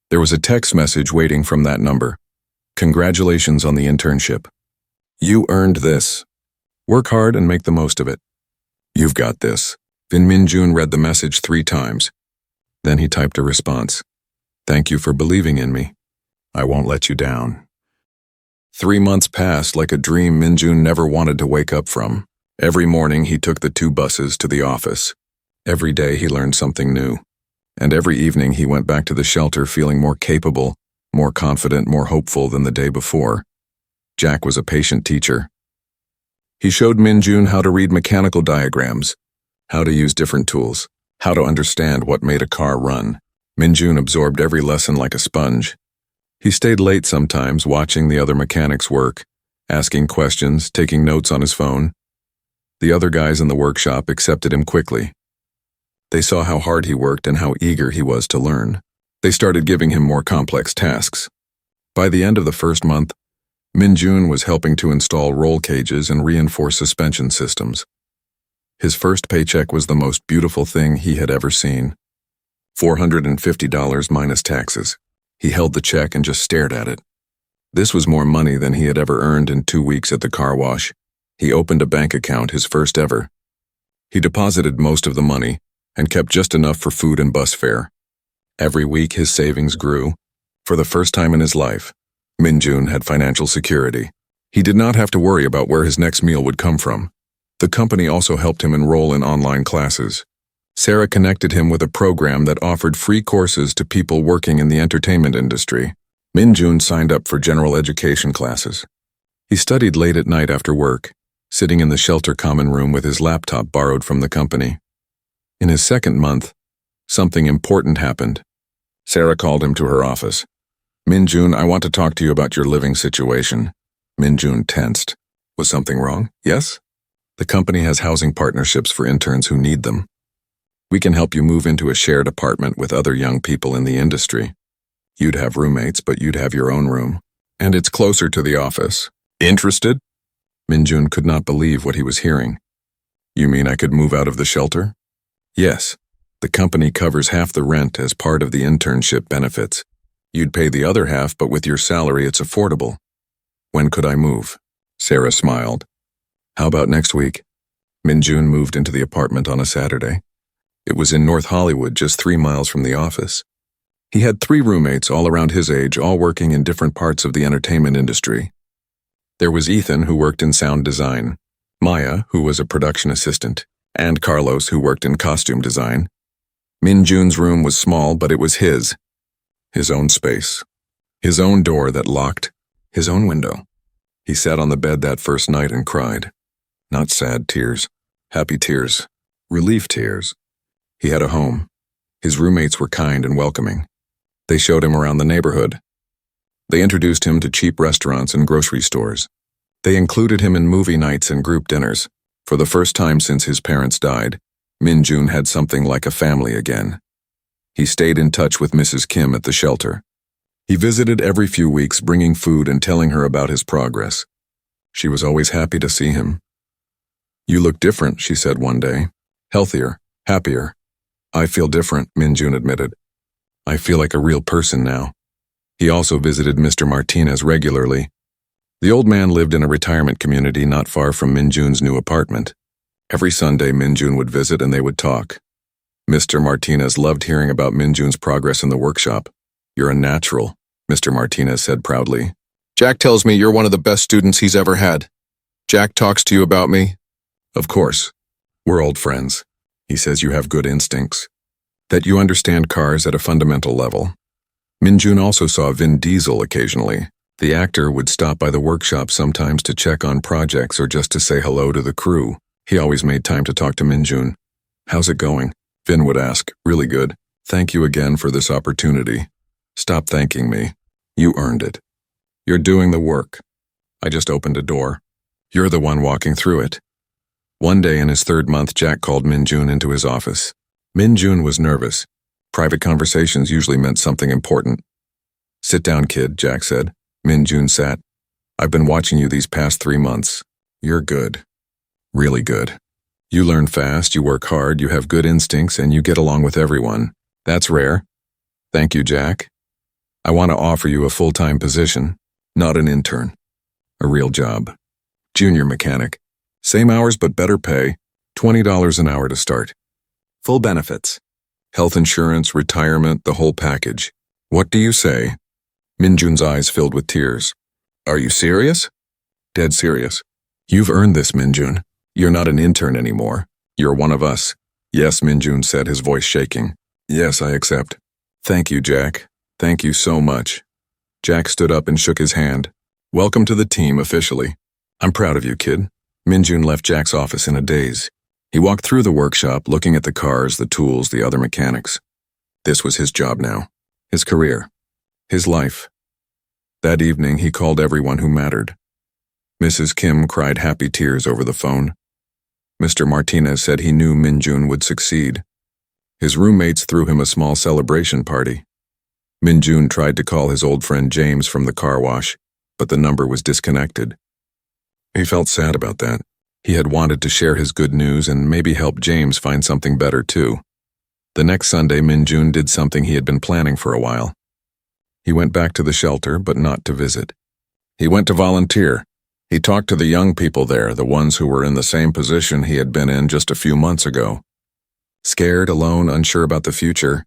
There was a text message waiting from that number. "Congratulations on the internship. You earned this. Work hard and make the most of it. You've got this." Min-jun read the message 3 times. Then he typed a response. "Thank you for believing in me. I won't let you down." 3 months passed like a dream Min-jun never wanted to wake up from. Every morning he took the 2 buses to the office. Every day he learned something new. And every evening he went back to the shelter feeling more capable, more confident, more hopeful than the day before. Jack was a patient teacher. He showed Min-jun how to read mechanical diagrams, how to use different tools, how to understand what made a car run. Min-jun absorbed every lesson like a sponge. He stayed late sometimes, watching the other mechanics work, asking questions, taking notes on his phone. The other guys in the workshop accepted him quickly. They saw how hard he worked and how eager he was to learn. They started giving him more complex tasks. By the end of the first month, Min-jun was helping to install roll cages and reinforce suspension systems. His first paycheck was the most beautiful thing he had ever seen. $450 minus taxes. He held the check and just stared at it. This was more money than he had ever earned in 2 weeks at the car wash. He opened a bank account, his first ever. He deposited most of the money and kept just enough for food and bus fare. Every week his savings grew. For the first time in his life, Min-jun had financial security. He did not have to worry about where his next meal would come from. The company also helped him enroll in online classes. Sarah connected him with a program that offered free courses to people working in the entertainment industry. Min-jun signed up for general education classes. He studied late at night after work, sitting in the shelter common room with his laptop borrowed from the company. In his second month, something important happened. Sarah called him to her office. "Min-jun, I want to talk to you about your living situation." Min-jun tensed. Was something wrong? Yes? "The company has housing partnerships for interns who need them. We can help you move into a shared apartment with other young people in the industry. You'd have roommates, but you'd have your own room. And it's closer to the office. Interested?" Min-jun could not believe what he was hearing. "You mean I could move out of the shelter?" "Yes. The company covers half the rent as part of the internship benefits. You'd pay the other half, but with your salary it's affordable." "When could I move?" Sarah smiled. "How about next week?" Min-jun moved into the apartment on a Saturday. It was in North Hollywood, just 3 miles from the office. He had 3 roommates all around his age, all working in different parts of the entertainment industry. There was Ethan, who worked in sound design, Maya, who was a production assistant, and Carlos, who worked in costume design. Min-jun's room was small, but it was his own space, his own door that locked, his own window. He sat on the bed that first night and cried. Not sad tears, happy tears, relief tears. He had a home. His roommates were kind and welcoming. They showed him around the neighborhood. They introduced him to cheap restaurants and grocery stores. They included him in movie nights and group dinners. For the first time since his parents died, Min-jun had something like a family again. He stayed in touch with Mrs. Kim at the shelter. He visited every few weeks, bringing food and telling her about his progress. She was always happy to see him. "You look different," she said one day. "Healthier, happier." "I feel different," Min-jun admitted. "I feel like a real person now." He also visited Mr. Martinez regularly. The old man lived in a retirement community not far from Min-jun's new apartment. Every Sunday, Min-jun would visit and they would talk. Mr. Martinez loved hearing about Min-jun's progress in the workshop. "You're a natural," Mr. Martinez said proudly. "Jack tells me you're one of the best students he's ever had. Jack talks to you about me?" "Of course. We're old friends. He says you have good instincts, that you understand cars at a fundamental level." Min-jun also saw Vin Diesel occasionally. The actor would stop by the workshop sometimes to check on projects or just to say hello to the crew. He always made time to talk to Minjun. "How's it going?" Vin would ask. "Really good. Thank you again for this opportunity." "Stop thanking me. You earned it. You're doing the work. I just opened a door. You're the one walking through it." One day in his 3rd month, Jack called Minjun into his office. Minjun was nervous. Private conversations usually meant something important. "Sit down, kid," Jack said. Minjun sat. "I've been watching you these past 3 months. You're good. Really good. You learn fast, you work hard, you have good instincts, and you get along with everyone. That's rare." "Thank you, Jack. I want to offer you a full-time position, not an intern. A real job. Junior mechanic. Same hours but better pay, $20 an hour to start. Full benefits. Health insurance, retirement, the whole package. What do you say?" Minjun's eyes filled with tears. "Are you serious?" "Dead serious. You've earned this, Minjun. You're not an intern anymore. You're one of us." "Yes," Minjun said, his voice shaking. "Yes, I accept." "Thank you, Jack. Thank you so much." Jack stood up and shook his hand. "Welcome to the team officially. I'm proud of you, kid." Minjun left Jack's office in a daze. He walked through the workshop, looking at the cars, the tools, the other mechanics. This was his job now. His career. His life. That evening, he called everyone who mattered. Mrs. Kim cried happy tears over the phone. Mr. Martinez said he knew Minjun would succeed. His roommates threw him a small celebration party. Minjun tried to call his old friend James from the car wash, but the number was disconnected. He felt sad about that. He had wanted to share his good news and maybe help James find something better too. The next Sunday, Minjun did something he had been planning for a while. He went back to the shelter, but not to visit. He went to volunteer. He talked to the young people there, the ones who were in the same position he had been in just a few months ago. Scared, alone, unsure about the future.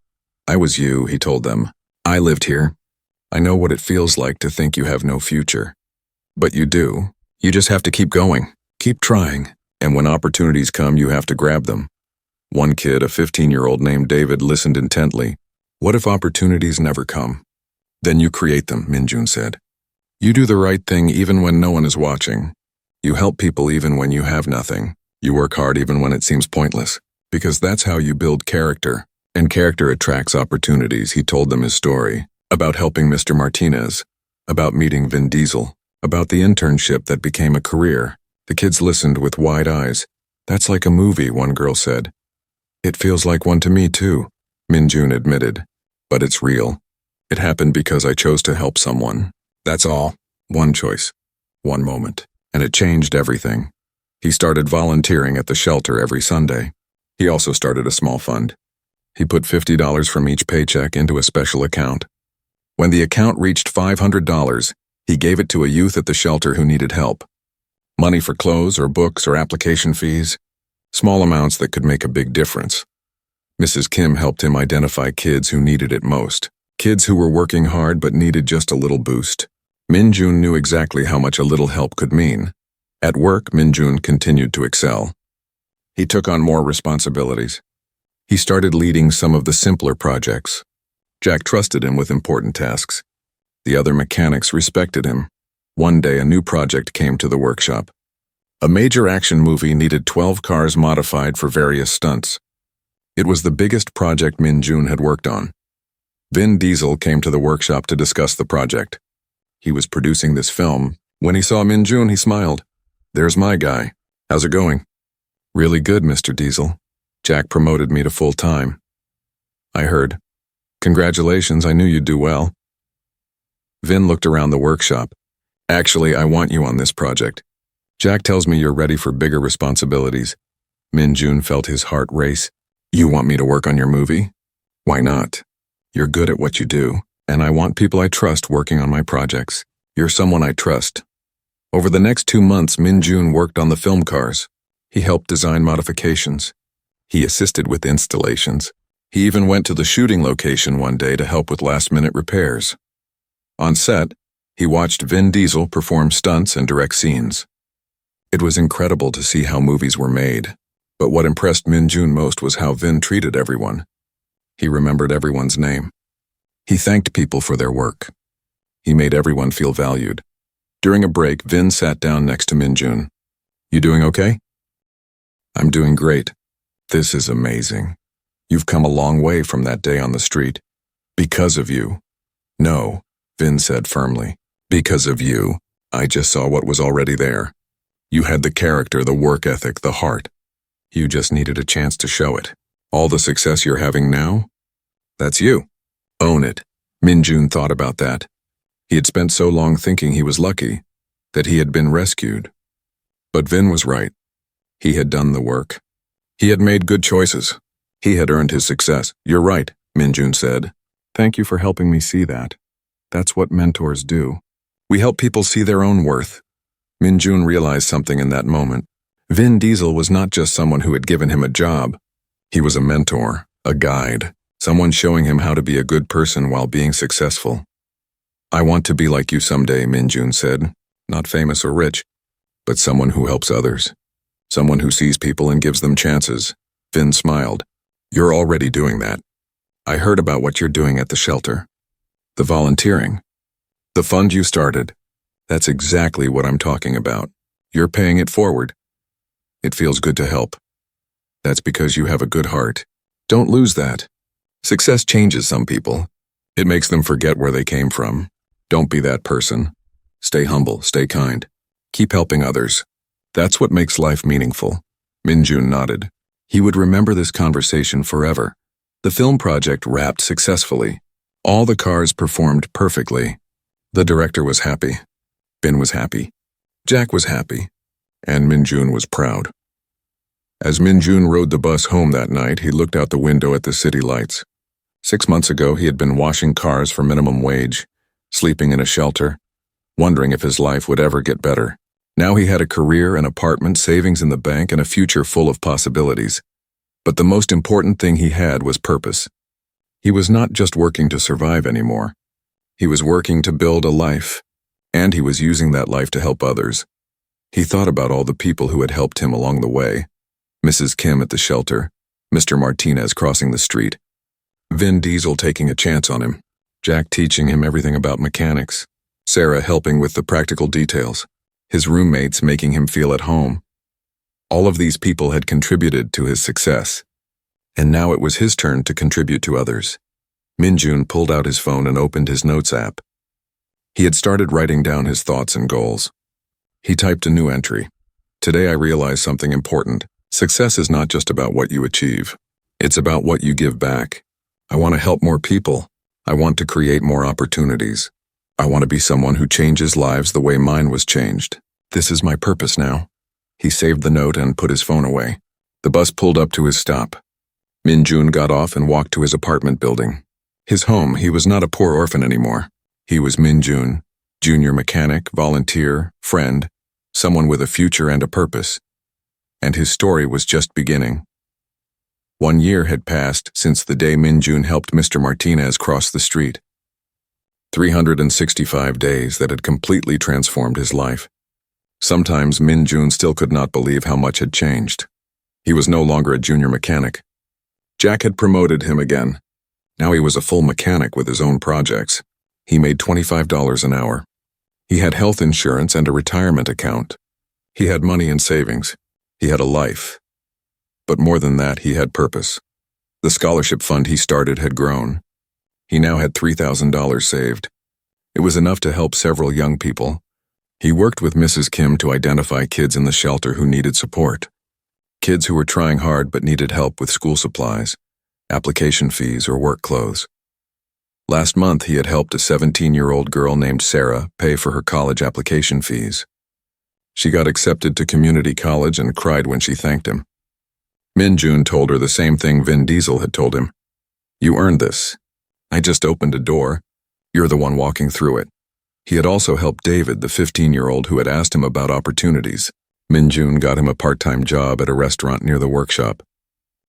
"I was you," he told them. "I lived here. I know what it feels like to think you have no future. But you do. You just have to keep going, keep trying, and when opportunities come, you have to grab them." One kid, a 15-year-old named David, listened intently. "What if opportunities never come?" "Then you create them," Minjun said. "You do the right thing even when no one is watching. You help people even when you have nothing. You work hard even when it seems pointless, because that's how you build character. And character attracts opportunities." He told them his story, about helping Mr. Martinez, about meeting Vin Diesel, about the internship that became a career. The kids listened with wide eyes. "That's like a movie," one girl said. "It feels like one to me too," Minjun admitted. "But it's real. It happened because I chose to help someone. That's all. One choice. One moment. And it changed everything." He started volunteering at the shelter every Sunday. He also started a small fund. He put $50 from each paycheck into a special account. When the account reached $500, he gave it to a youth at the shelter who needed help. Money for clothes or books or application fees. Small amounts that could make a big difference. Mrs. Kim helped him identify kids who needed it most. Kids who were working hard but needed just a little boost. Minjun knew exactly how much a little help could mean. At work, Minjun continued to excel. He took on more responsibilities. He started leading some of the simpler projects. Jack trusted him with important tasks. The other mechanics respected him. One day, a new project came to the workshop. A major action movie needed 12 cars modified for various stunts. It was the biggest project Minjun had worked on. Vin Diesel came to the workshop to discuss the project. He was producing this film. When he saw Minjun, he smiled. "There's my guy. How's it going?" "Really good, Mr. Diesel. Jack promoted me to full-time." "I heard. Congratulations, I knew you'd do well." Vin looked around the workshop. "Actually, I want you on this project. Jack tells me you're ready for bigger responsibilities." Minjun felt his heart race. "You want me to work on your movie? Why not? You're good at what you do, and I want people I trust working on my projects. You're someone I trust." Over the next 2 months, Minjun worked on the film cars. He helped design modifications. He assisted with installations. He even went to the shooting location one day to help with last-minute repairs. On set, he watched Vin Diesel perform stunts and direct scenes. It was incredible to see how movies were made, but what impressed Minjun most was how Vin treated everyone. He remembered everyone's name. He thanked people for their work. He made everyone feel valued. During a break, Vin sat down next to Minjun. You doing okay? I'm doing great. This is amazing. You've come a long way from that day on the street. Because of you. No, Vin said firmly. Because of you, I just saw what was already there. You had the character, the work ethic, the heart. You just needed a chance to show it. All the success you're having now? That's you. Own it. Minjun thought about that. He had spent so long thinking he was lucky, that he had been rescued. But Vin was right. He had done the work. He had made good choices. He had earned his success. You're right, Minjun said. Thank you for helping me see that. That's what mentors do. We help people see their own worth. Minjun realized something in that moment. Vin Diesel was not just someone who had given him a job. He was a mentor, a guide, someone showing him how to be a good person while being successful. I want to be like you someday, Minjun said. Not famous or rich, but someone who helps others. Someone who sees people and gives them chances. Vin smiled. You're already doing that. I heard about what you're doing at the shelter. The volunteering. The fund you started. That's exactly what I'm talking about. You're paying it forward. It feels good to help. That's because you have a good heart. Don't lose that. Success changes some people. It makes them forget where they came from. Don't be that person. Stay humble, stay kind. Keep helping others. That's what makes life meaningful. Minjun nodded. He would remember this conversation forever. The film project wrapped successfully. All the cars performed perfectly. The director was happy. Vin was happy. Jack was happy. And Minjun was proud. As Minjun rode the bus home that night, he looked out the window at the city lights. 6 months ago, he had been washing cars for minimum wage, sleeping in a shelter, wondering if his life would ever get better. Now he had a career, an apartment, savings in the bank, and a future full of possibilities. But the most important thing he had was purpose. He was not just working to survive anymore. He was working to build a life, and he was using that life to help others. He thought about all the people who had helped him along the way. Mrs. Kim at the shelter, Mr. Martinez crossing the street, Vin Diesel taking a chance on him, Jack teaching him everything about mechanics, Sarah helping with the practical details, his roommates making him feel at home. All of these people had contributed to his success, and now it was his turn to contribute to others. Minjun pulled out his phone and opened his notes app. He had started writing down his thoughts and goals. He typed a new entry. Today I realized something important. Success is not just about what you achieve. It's about what you give back. I want to help more people. I want to create more opportunities. I want to be someone who changes lives the way mine was changed. This is my purpose now. He saved the note and put his phone away. The bus pulled up to his stop. Minjun got off and walked to his apartment building. His home. He was not a poor orphan anymore. He was Minjun, junior mechanic, volunteer, friend, someone with a future and a purpose. And his story was just beginning. 1 year had passed since the day Minjun helped Mr. Martinez cross the street. 365 days that had completely transformed his life. Sometimes Minjun still could not believe how much had changed. He was no longer a junior mechanic. Jack had promoted him again. Now he was a full mechanic with his own projects. He made $25 an hour. He had health insurance and a retirement account. He had money in savings. He had a life. But more than that, he had purpose. The scholarship fund he started had grown. He now had $3,000 saved. It was enough to help several young people. He worked with Mrs. Kim to identify kids in the shelter who needed support. Kids who were trying hard but needed help with school supplies, application fees, or work clothes. Last month, he had helped a 17-year-old girl named Sarah pay for her college application fees. She got accepted to community college and cried when she thanked him. Minjun told her the same thing Vin Diesel had told him. You earned this. I just opened a door. You're the one walking through it. He had also helped David, the 15-year-old who had asked him about opportunities. Minjun got him a part-time job at a restaurant near the workshop.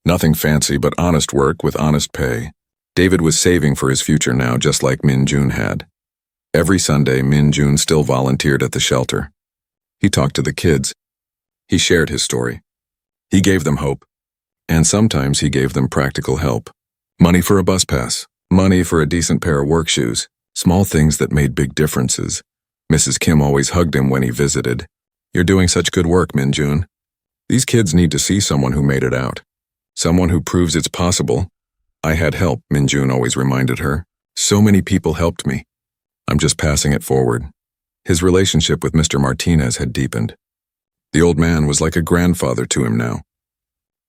Nothing fancy, but honest work with honest pay. David was saving for his future now, just like Minjun had. Every Sunday, Minjun still volunteered at the shelter. He talked to the kids. He shared his story. He gave them hope. And sometimes he gave them practical help. Money for a bus pass. Money for a decent pair of work shoes. Small things that made big differences. Mrs. Kim always hugged him when he visited. "You're doing such good work, Minjun. These kids need to see someone who made it out. Someone who proves it's possible." "I had help," Minjun always reminded her. "So many people helped me. I'm just passing it forward." His relationship with Mr. Martinez had deepened. The old man was like a grandfather to him now.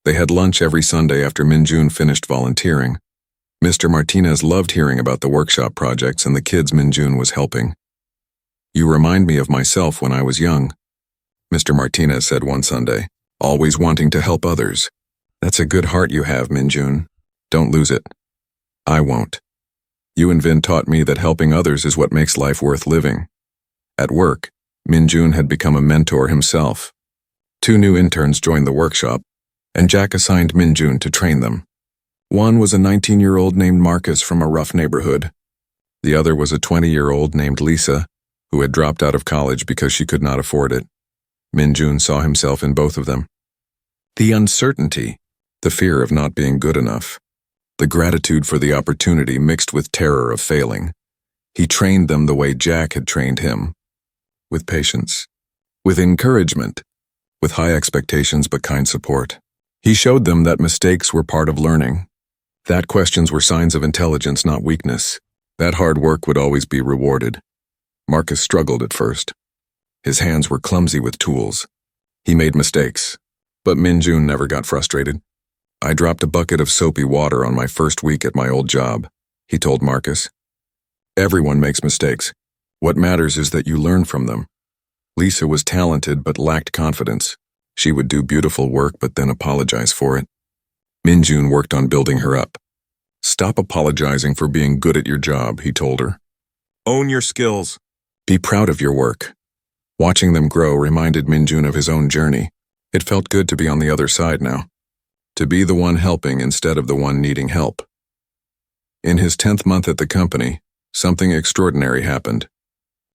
They had lunch every Sunday after Minjun finished volunteering. Mr. Martinez loved hearing about the workshop projects and the kids Minjun was helping. "You remind me of myself when I was young," Mr. Martinez said one Sunday, "always wanting to help others." "That's a good heart you have, Minjun. Don't lose it." "I won't. You and Vin taught me that helping others is what makes life worth living." At work, Minjun had become a mentor himself. 2 new interns joined the workshop, and Jack assigned Minjun to train them. One was a 19-year-old named Marcus from a rough neighborhood. The other was a 20-year-old named Lisa, who had dropped out of college because she could not afford it. Minjun saw himself in both of them. The uncertainty, the fear of not being good enough, the gratitude for the opportunity mixed with terror of failing. He trained them the way Jack had trained him. With patience, with encouragement, with high expectations but kind support. He showed them that mistakes were part of learning, that questions were signs of intelligence, not weakness, that hard work would always be rewarded. Marcus struggled at first. His hands were clumsy with tools. He made mistakes, but Minjun never got frustrated. "I dropped a bucket of soapy water on my first week at my old job," he told Marcus. "Everyone makes mistakes. What matters is that you learn from them." Lisa was talented but lacked confidence. She would do beautiful work but then apologize for it. Minjun worked on building her up. "Stop apologizing for being good at your job," he told her. "Own your skills. Be proud of your work." Watching them grow reminded Minjun of his own journey. It felt good to be on the other side now. To be the one helping instead of the one needing help. In his 10th month at the company, something extraordinary happened.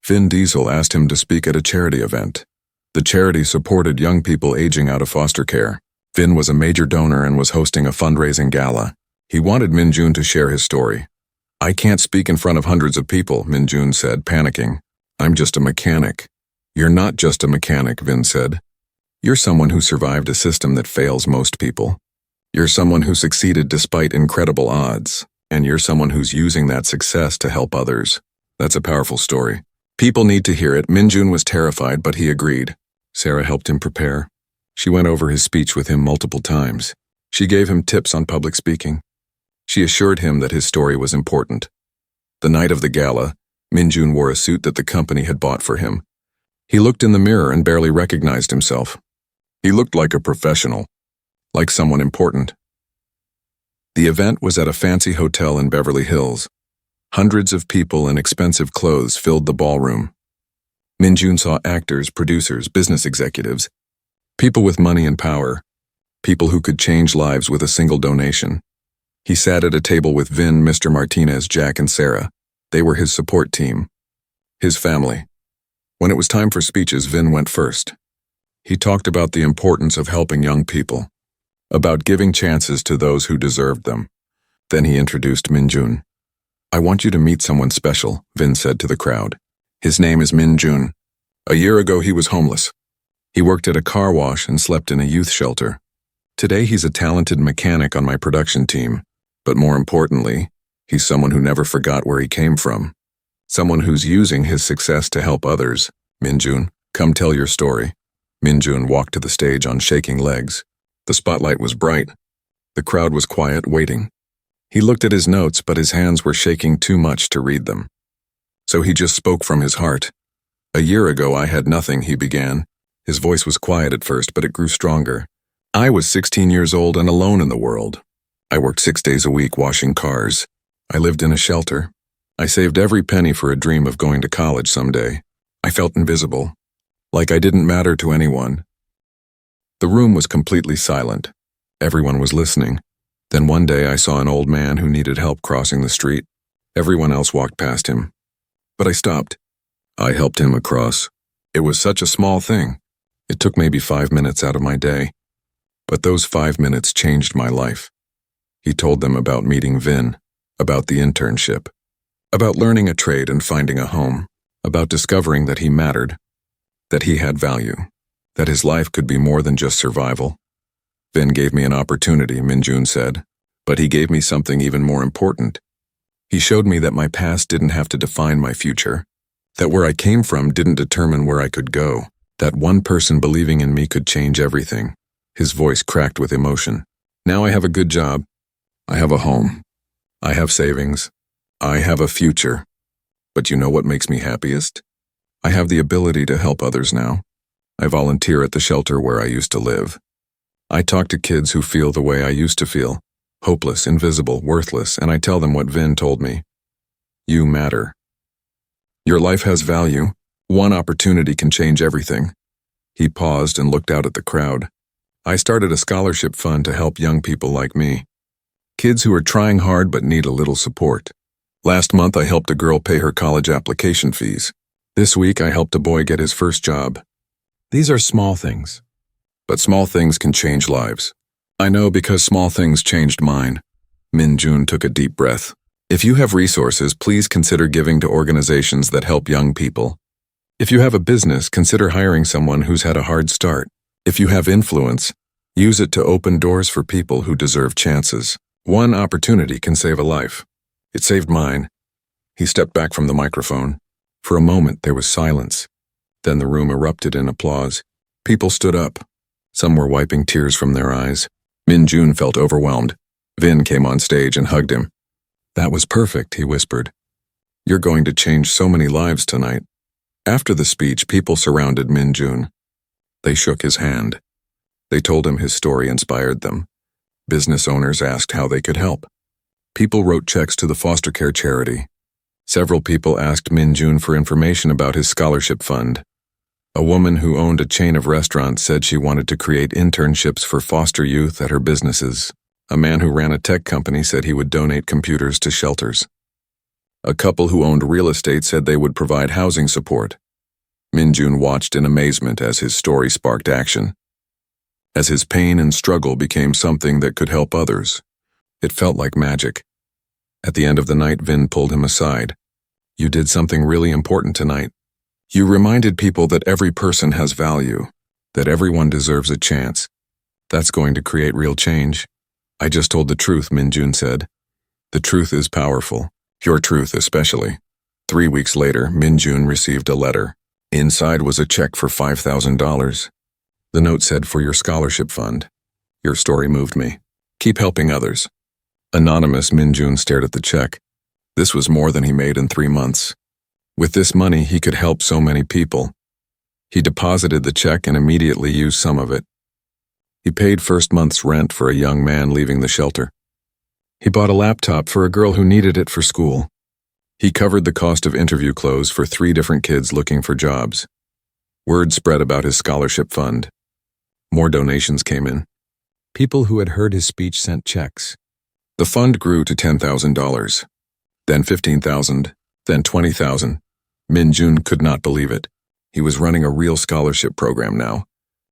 Vin Diesel asked him to speak at a charity event. The charity supported young people aging out of foster care. Vin was a major donor and was hosting a fundraising gala. He wanted Minjun to share his story. "I can't speak in front of hundreds of people," Minjun said, panicking. "I'm just a mechanic." "You're not just a mechanic," Vin said. "You're someone who survived a system that fails most people. You're someone who succeeded despite incredible odds, and you're someone who's using that success to help others. That's a powerful story. People need to hear it." Minjun was terrified, but he agreed. Sarah helped him prepare. She went over his speech with him multiple times. She gave him tips on public speaking. She assured him that his story was important. The night of the gala, Minjun wore a suit that the company had bought for him. He looked in the mirror and barely recognized himself. He looked like a professional, like someone important. The event was at a fancy hotel in Beverly Hills. Hundreds of people in expensive clothes filled the ballroom. Minjun saw actors, producers, business executives, people with money and power, people who could change lives with a single donation. He sat at a table with Vin, Mr. Martinez, Jack, and Sarah. They were his support team, his family. When it was time for speeches, Vin went first. He talked about the importance of helping young people, about giving chances to those who deserved them. Then he introduced Minjun. "I want you to meet someone special," Vin said to the crowd. "His name is Minjun. A year ago he was homeless. He worked at a car wash and slept in a youth shelter. Today he's a talented mechanic on my production team, but more importantly, he's someone who never forgot where he came from. Someone who's using his success to help others. Minjun, come tell your story." Minjun walked to the stage on shaking legs. The spotlight was bright. The crowd was quiet, waiting. He looked at his notes, but his hands were shaking too much to read them. So he just spoke from his heart. "A year ago I had nothing," he began. His voice was quiet at first, but it grew stronger. "I was 16 years old and alone in the world. I worked 6 days a week washing cars. I lived in a shelter. I saved every penny for a dream of going to college someday. I felt invisible, like I didn't matter to anyone." The room was completely silent. Everyone was listening. Then one day I saw an old man who needed help crossing the street. Everyone else walked past him. But I stopped. I helped him across. It was such a small thing. It took maybe 5 minutes out of my day. But those 5 minutes changed my life. He told them about meeting Vin, about the internship, about learning a trade and finding a home, about discovering that he mattered, that he had value, that his life could be more than just survival. Vin gave me an opportunity, Minjun said, but he gave me something even more important. He showed me that my past didn't have to define my future, that where I came from didn't determine where I could go, that one person believing in me could change everything. His voice cracked with emotion. Now I have a good job. I have a home. I have savings. I have a future. But you know what makes me happiest? I have the ability to help others now. I volunteer at the shelter where I used to live. I talk to kids who feel the way I used to feel, hopeless, invisible, worthless, and I tell them what Vin told me. You matter. Your life has value. One opportunity can change everything. He paused and looked out at the crowd. I started a scholarship fund to help young people like me. Kids who are trying hard but need a little support. Last month I helped a girl pay her college application fees. This week I helped a boy get his first job. These are small things. But small things can change lives. I know because small things changed mine. Minjun took a deep breath. If you have resources, please consider giving to organizations that help young people. If you have a business, consider hiring someone who's had a hard start. If you have influence, use it to open doors for people who deserve chances. One opportunity can save a life. It saved mine. He stepped back from the microphone. For a moment, there was silence. Then the room erupted in applause. People stood up. Some were wiping tears from their eyes. Minjun felt overwhelmed. Vin came on stage and hugged him. That was perfect, he whispered. You're going to change so many lives tonight. After the speech, people surrounded Minjun. They shook his hand. They told him his story inspired them. Business owners asked how they could help. People wrote checks to the foster care charity. Several people asked Minjun for information about his scholarship fund. A woman who owned a chain of restaurants said she wanted to create internships for foster youth at her businesses. A man who ran a tech company said he would donate computers to shelters. A couple who owned real estate said they would provide housing support. Minjun watched in amazement as his story sparked action. As his pain and struggle became something that could help others, it felt like magic. At the end of the night, Vin pulled him aside. You did something really important tonight. You reminded people that every person has value, that everyone deserves a chance. That's going to create real change. I just told the truth, Minjun said. The truth is powerful. Your truth especially. 3 weeks later, Minjun received a letter. Inside was a check for $5,000. The note said, for your scholarship fund. Your story moved me. Keep helping others. Anonymous, Minjun stared at the check. This was more than he made in 3 months. With this money, he could help so many people. He deposited the check and immediately used some of it. He paid first month's rent for a young man leaving the shelter. He bought a laptop for a girl who needed it for school. He covered the cost of interview clothes for 3 different kids looking for jobs. Word spread about his scholarship fund. More donations came in. People who had heard his speech sent checks. The fund grew to $10,000, then $15,000, then $20,000. Minjun could not believe it. He was running a real scholarship program now.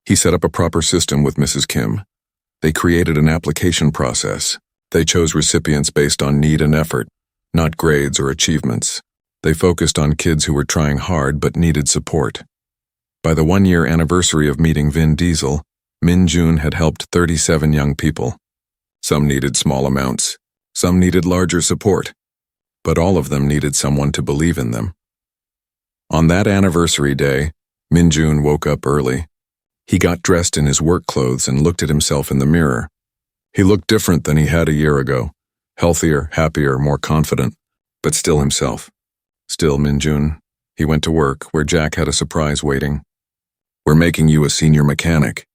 He set up a proper system with Mrs. Kim. They created an application process. They chose recipients based on need and effort, not grades or achievements. They focused on kids who were trying hard but needed support. By the 1-year anniversary of meeting Vin Diesel, Minjun had helped 37 young people. Some needed small amounts. Some needed larger support. But all of them needed someone to believe in them. On that anniversary day, Minjun woke up early. He got dressed in his work clothes and looked at himself in the mirror. He looked different than he had a year ago. Healthier, happier, more confident, but still himself. Still Minjun. He went to work, where Jack had a surprise waiting. We're making you a senior mechanic.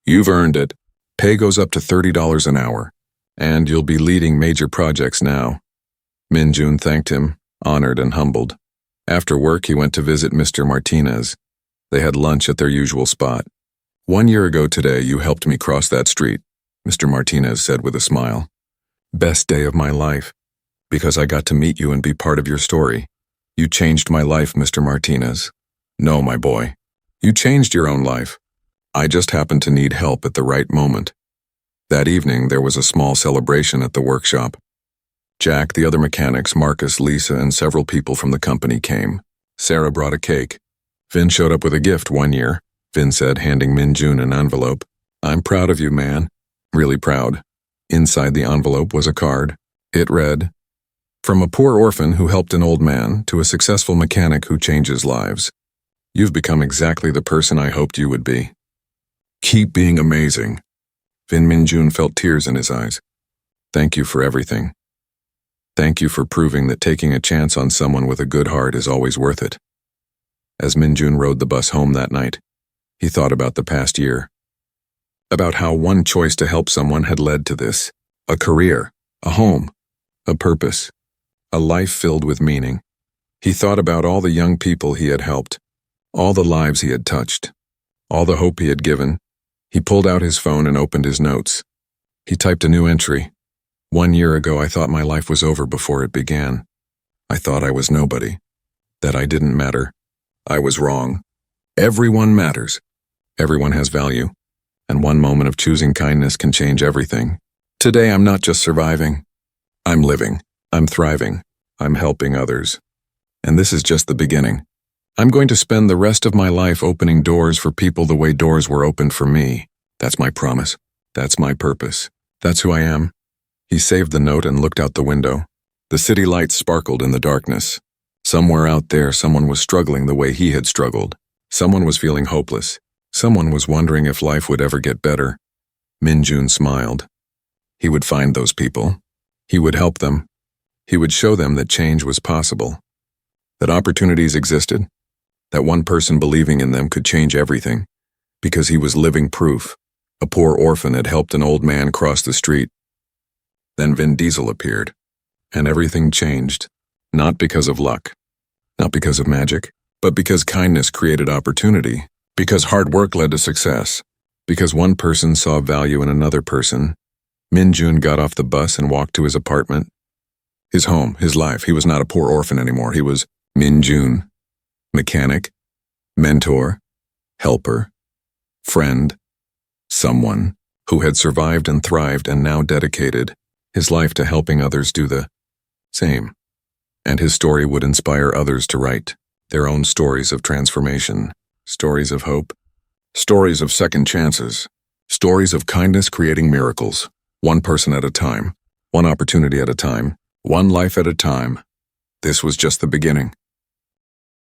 You've earned it. Pay goes up to $30 an hour. And you'll be leading major projects now. Minjun thanked him, honored and humbled. After work, he went to visit Mr. Martinez. They had lunch at their usual spot. 1 year ago today, you helped me cross that street, Mr. Martinez said with a smile. Best day of my life, because I got to meet you and be part of your story. You changed my life, Mr. Martinez. No, my boy. You changed your own life. I just happened to need help at the right moment. That evening, there was a small celebration at the workshop. Jack, the other mechanics, Marcus, Lisa, and several people from the company came. Sarah brought a cake. Vin showed up with a gift one year, Vin said, handing Min-jun an envelope. "I'm proud of you, man. Really proud." Inside the envelope was a card. It read, "From a poor orphan who helped an old man to a successful mechanic who changes lives. You've become exactly the person I hoped you would be. Keep being amazing." Vin Min-jun felt tears in his eyes. "Thank you for everything. Thank you for proving that taking a chance on someone with a good heart is always worth it." As Min-jun rode the bus home that night, he thought about the past year. About how one choice to help someone had led to this. A career, a home, a purpose, a life filled with meaning. He thought about all the young people he had helped, all the lives he had touched, all the hope he had given. He pulled out his phone and opened his notes. He typed a new entry. "1 year ago, I thought my life was over before it began. I thought I was nobody, that I didn't matter. I was wrong. Everyone matters. Everyone has value, and one moment of choosing kindness can change everything. Today, I'm not just surviving. I'm living. I'm thriving. I'm helping others. And this is just the beginning. I'm going to spend the rest of my life opening doors for people the way doors were opened for me. That's my promise. That's my purpose. That's who I am." He saved the note and looked out the window. The city lights sparkled in the darkness. Somewhere out there, someone was struggling the way he had struggled. Someone was feeling hopeless. Someone was wondering if life would ever get better. Min-jun smiled. He would find those people. He would help them. He would show them that change was possible, that opportunities existed, that one person believing in them could change everything, because he was living proof. A poor orphan had helped an old man cross the street. Then Vin Diesel appeared, and everything changed, not because of luck, not because of magic, but because kindness created opportunity, because hard work led to success, because one person saw value in another person. Min-jun got off the bus and walked to his apartment. His home, his life. He was not a poor orphan anymore. He was Min-jun. Mechanic, mentor, helper, friend, someone who had survived and thrived and now dedicated his life to helping others do the same. And his story would inspire others to write their own stories of transformation, stories of hope, stories of second chances, stories of kindness creating miracles, one person at a time, one opportunity at a time, one life at a time. This was just the beginning.